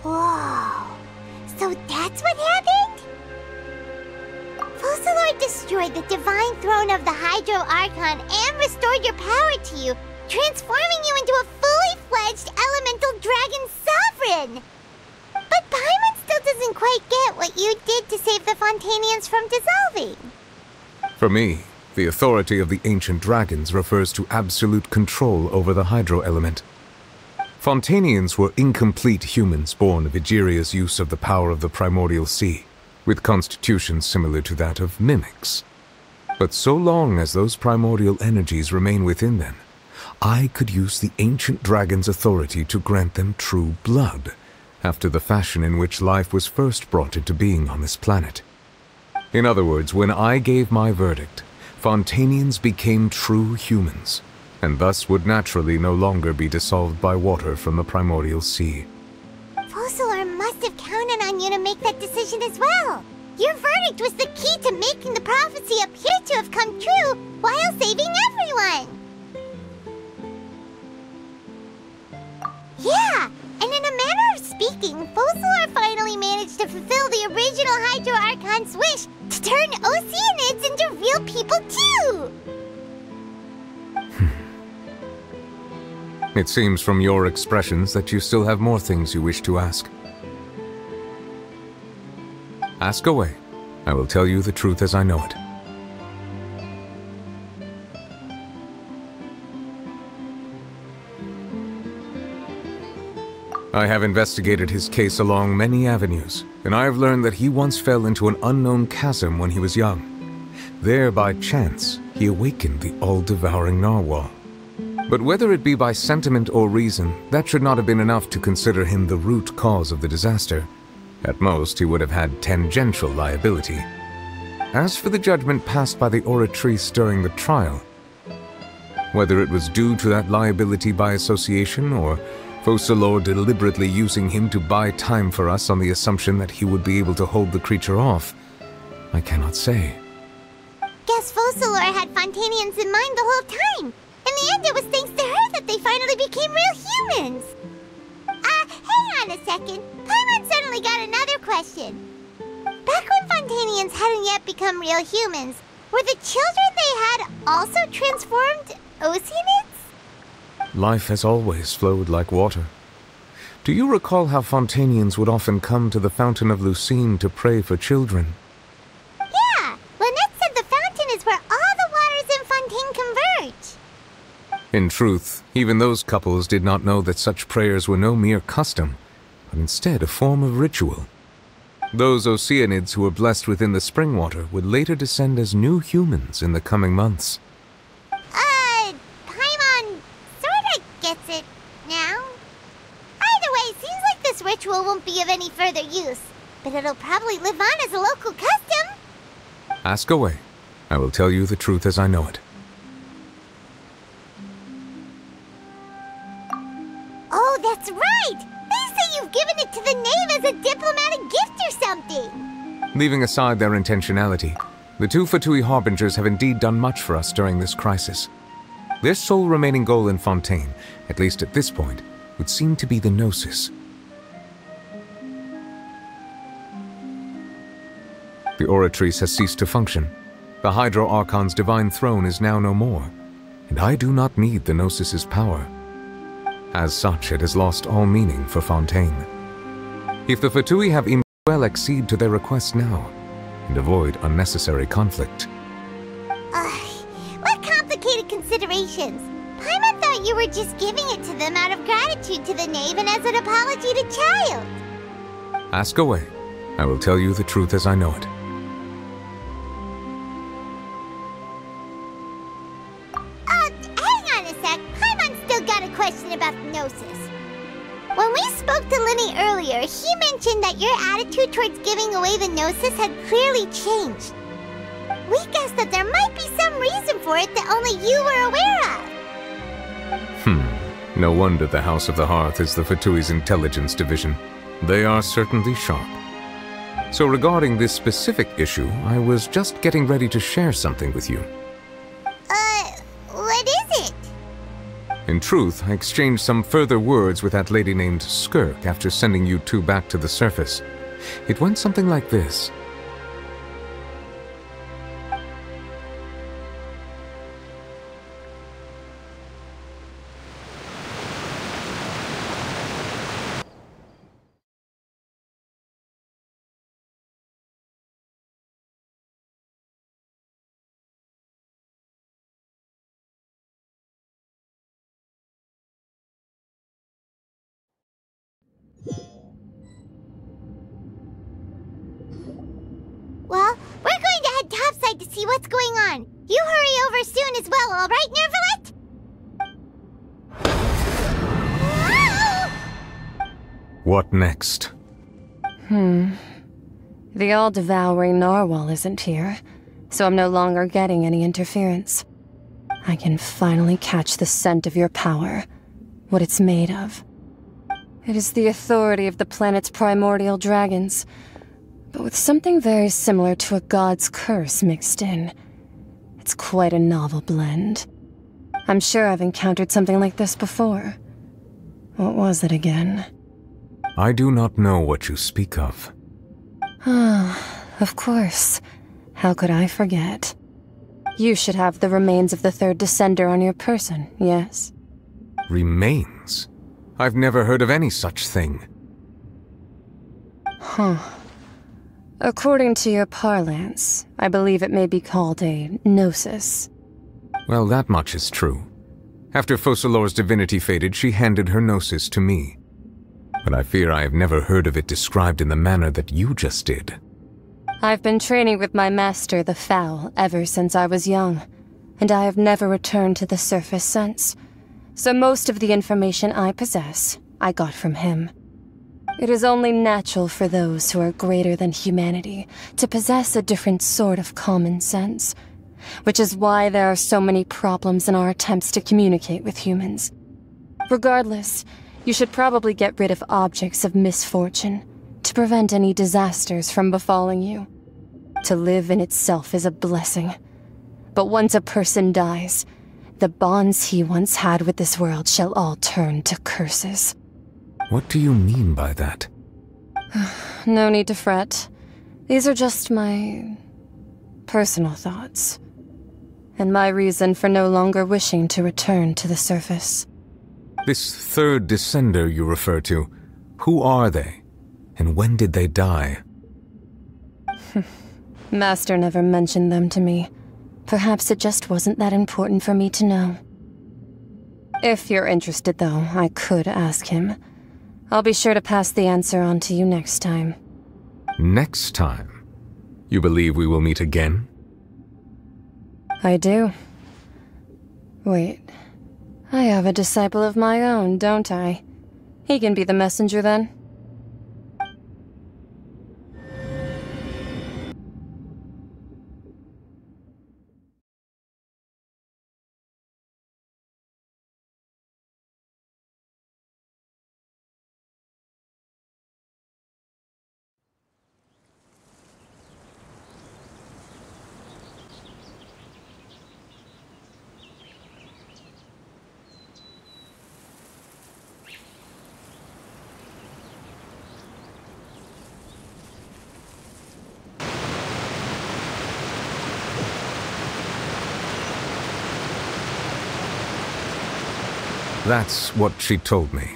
Whoa. So that's what happened? Focalor destroyed the divine throne of the Hydro Archon and restored your power to you, transforming you into a fully fledged elemental dragon sovereign! But Paimon still doesn't quite get what you did to save the Fontainians from dissolving. For me, the authority of the ancient dragons refers to absolute control over the hydro element. Fontainians were incomplete humans born of Egeria's use of the power of the primordial sea, with constitutions similar to that of mimics. But so long as those primordial energies remain within them, I could use the ancient dragon's authority to grant them true blood, after the fashion in which life was first brought into being on this planet. In other words, when I gave my verdict, Fontainians became true humans, and thus would naturally no longer be dissolved by water from the primordial sea. Focalor must have counted on you to make that decision as well. Your verdict was the key to making the prophecy appear to have come true while saving everyone. Yeah, and in a manner of speaking, Focalor finally managed to fulfill the original Hydro Archon's wish to turn Oceanids into real people too! It seems from your expressions that you still have more things you wish to ask. Ask away. I will tell you the truth as I know it. I have investigated his case along many avenues, and I have learned that he once fell into an unknown chasm when he was young. There, by chance, he awakened the all-devouring narwhal. But whether it be by sentiment or reason, that should not have been enough to consider him the root cause of the disaster. At most, he would have had tangential liability. As for the judgment passed by the Oratrice during the trial, whether it was due to that liability by association, or Focalor deliberately using him to buy time for us on the assumption that he would be able to hold the creature off, I cannot say. Guess Focalor had Fontainians in mind the whole time. In the end, it was thanks to her that they finally became real humans. Hang on a second. Paimon suddenly got another question. Back when Fontainians hadn't yet become real humans, were the children they had also transformed Oceanids? Life has always flowed like water. Do you recall how Fontainians would often come to the Fountain of Lucine to pray for children? Yeah! Lynette said the fountain is where all the waters in In truth, even those couples did not know that such prayers were no mere custom, but instead a form of ritual. Those Oceanids who were blessed within the spring water would later descend as new humans in the coming months. Paimon sorta gets it now. Either way, seems like this ritual won't be of any further use, but it'll probably live on as a local custom. Ask away. I will tell you the truth as I know it. Oh, that's right! They say you've given it to the Knave as a diplomatic gift or something! Leaving aside their intentionality, the two Fatui Harbingers have indeed done much for us during this crisis. Their sole remaining goal in Fontaine, at least at this point, would seem to be the Gnosis. The Oratrice has ceased to function. The Hydro Archon's divine throne is now no more, and I do not need the Gnosis's power. As such, it has lost all meaning for Fontaine. If the Fatui have well accede to their request now, and avoid unnecessary conflict. What complicated considerations? Paimon thought you were just giving it to them out of gratitude to the Knave and as an apology to Child. Ask away. I will tell you the truth as I know it. Hang on a sec. Paimon's still got a question about the Gnosis. When we spoke to Linny earlier, he mentioned that your attitude towards giving away the Gnosis had clearly changed. We guessed that there might be some reason for it that only you were aware of. No wonder the House of the Hearth is the Fatui's intelligence division. They are certainly sharp. So regarding this specific issue, I was just getting ready to share something with you. What is it? In truth, I exchanged some further words with that lady named Skirk after sending you two back to the surface. It went something like this. Well, we're going to head topside to see what's going on. You hurry over soon as well, all right, Nervalet? What next? The all-devouring narwhal isn't here, so I'm no longer getting any interference. I can finally catch the scent of your power, what it's made of. It is the authority of the planet's primordial dragons, but with something very similar to a god's curse mixed in. It's quite a novel blend. I'm sure I've encountered something like this before. What was it again? I do not know what you speak of. Of course. How could I forget? You should have the remains of the third descender on your person, yes? Remains? I've never heard of any such thing. According to your parlance, I believe it may be called a gnosis. Well, that much is true. After Focalor's divinity faded, she handed her gnosis to me. But I fear I have never heard of it described in the manner that you just did. I've been training with my master, the Foul, ever since I was young, and I have never returned to the surface since. So most of the information I possess, I got from him. It is only natural for those who are greater than humanity to possess a different sort of common sense, which is why there are so many problems in our attempts to communicate with humans. Regardless, you should probably get rid of objects of misfortune to prevent any disasters from befalling you. To live in itself is a blessing, but once a person dies, the bonds he once had with this world shall all turn to curses. What do you mean by that? No need to fret. These are just my personal thoughts, and my reason for no longer wishing to return to the surface. This third descender you refer to, who are they? And when did they die? Master never mentioned them to me. Perhaps it just wasn't that important for me to know. If you're interested, though, I could ask him. I'll be sure to pass the answer on to you next time. Next time? You believe we will meet again? I do. Wait. I have a disciple of my own, don't I? He can be the messenger then. That's what she told me.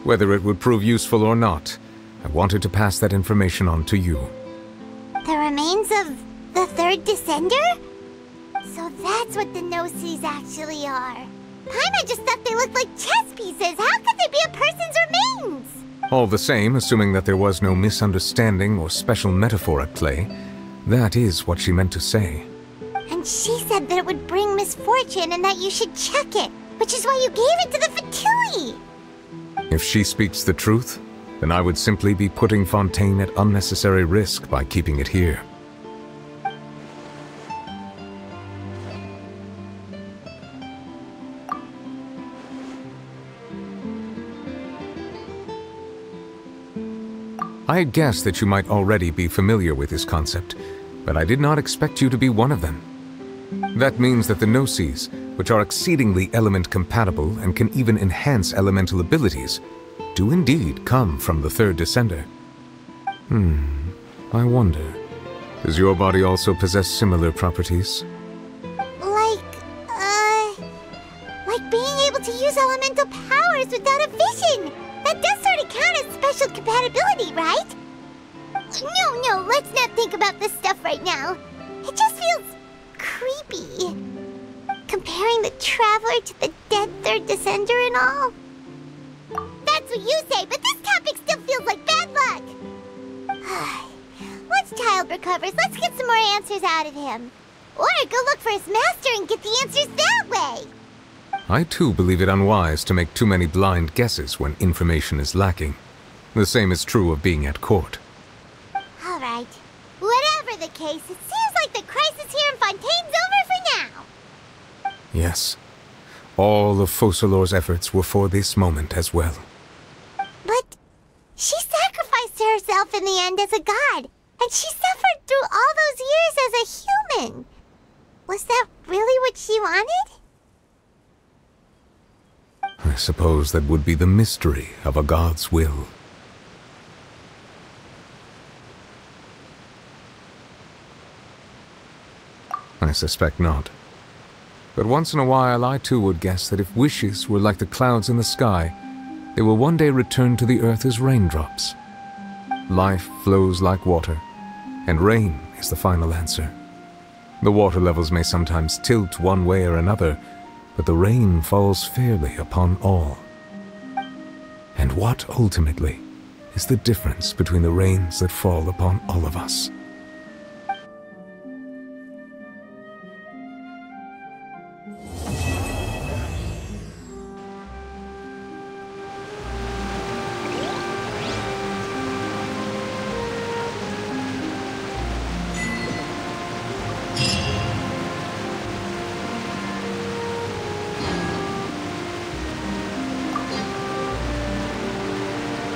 Whether it would prove useful or not, I wanted to pass that information on to you. The remains of the third Descender? So that's what the Gnosis actually are. Paimon just thought they looked like chess pieces. How could they be a person's remains? All the same, assuming that there was no misunderstanding or special metaphor at play, that is what she meant to say. And she said that it would bring misfortune and that you should check it, which is why you gave it to the Fatui! If she speaks the truth, then I would simply be putting Fontaine at unnecessary risk by keeping it here. I had guessed that you might already be familiar with this concept, but I did not expect you to be one of them. That means that the Gnosis, which are exceedingly element-compatible and can even enhance elemental abilities, do indeed come from the third Descender. I wonder, does your body also possess similar properties? Like being able to use elemental powers without a vision! That does sort of count as special compatibility, right? No, let's not think about this stuff right now. It just feels creepy. Comparing the Traveler to the dead third Descender and all. That's what you say, but this topic still feels like bad luck. Once Child recovers, let's get some more answers out of him. Or go look for his master and get the answers that way. I too believe it unwise to make too many blind guesses when information is lacking. The same is true of being at court. Alright. Whatever the case, it seems like the crisis here in Fontaine's over for now. Yes. All of Focalor's efforts were for this moment as well. But she sacrificed herself in the end as a god, and she suffered through all those years as a human. Was that really what she wanted? I suppose that would be the mystery of a god's will. I suspect not. But once in a while I too would guess that if wishes were like the clouds in the sky, they will one day return to the earth as raindrops. Life flows like water, and rain is the final answer. The water levels may sometimes tilt one way or another, but the rain falls fairly upon all. And what, ultimately, is the difference between the rains that fall upon all of us?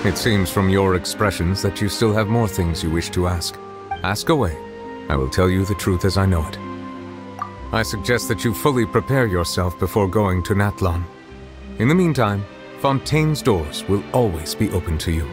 It seems from your expressions that you still have more things you wish to ask. Ask away. I will tell you the truth as I know it. I suggest that you fully prepare yourself before going to Nathlon. In the meantime, Fontaine's doors will always be open to you.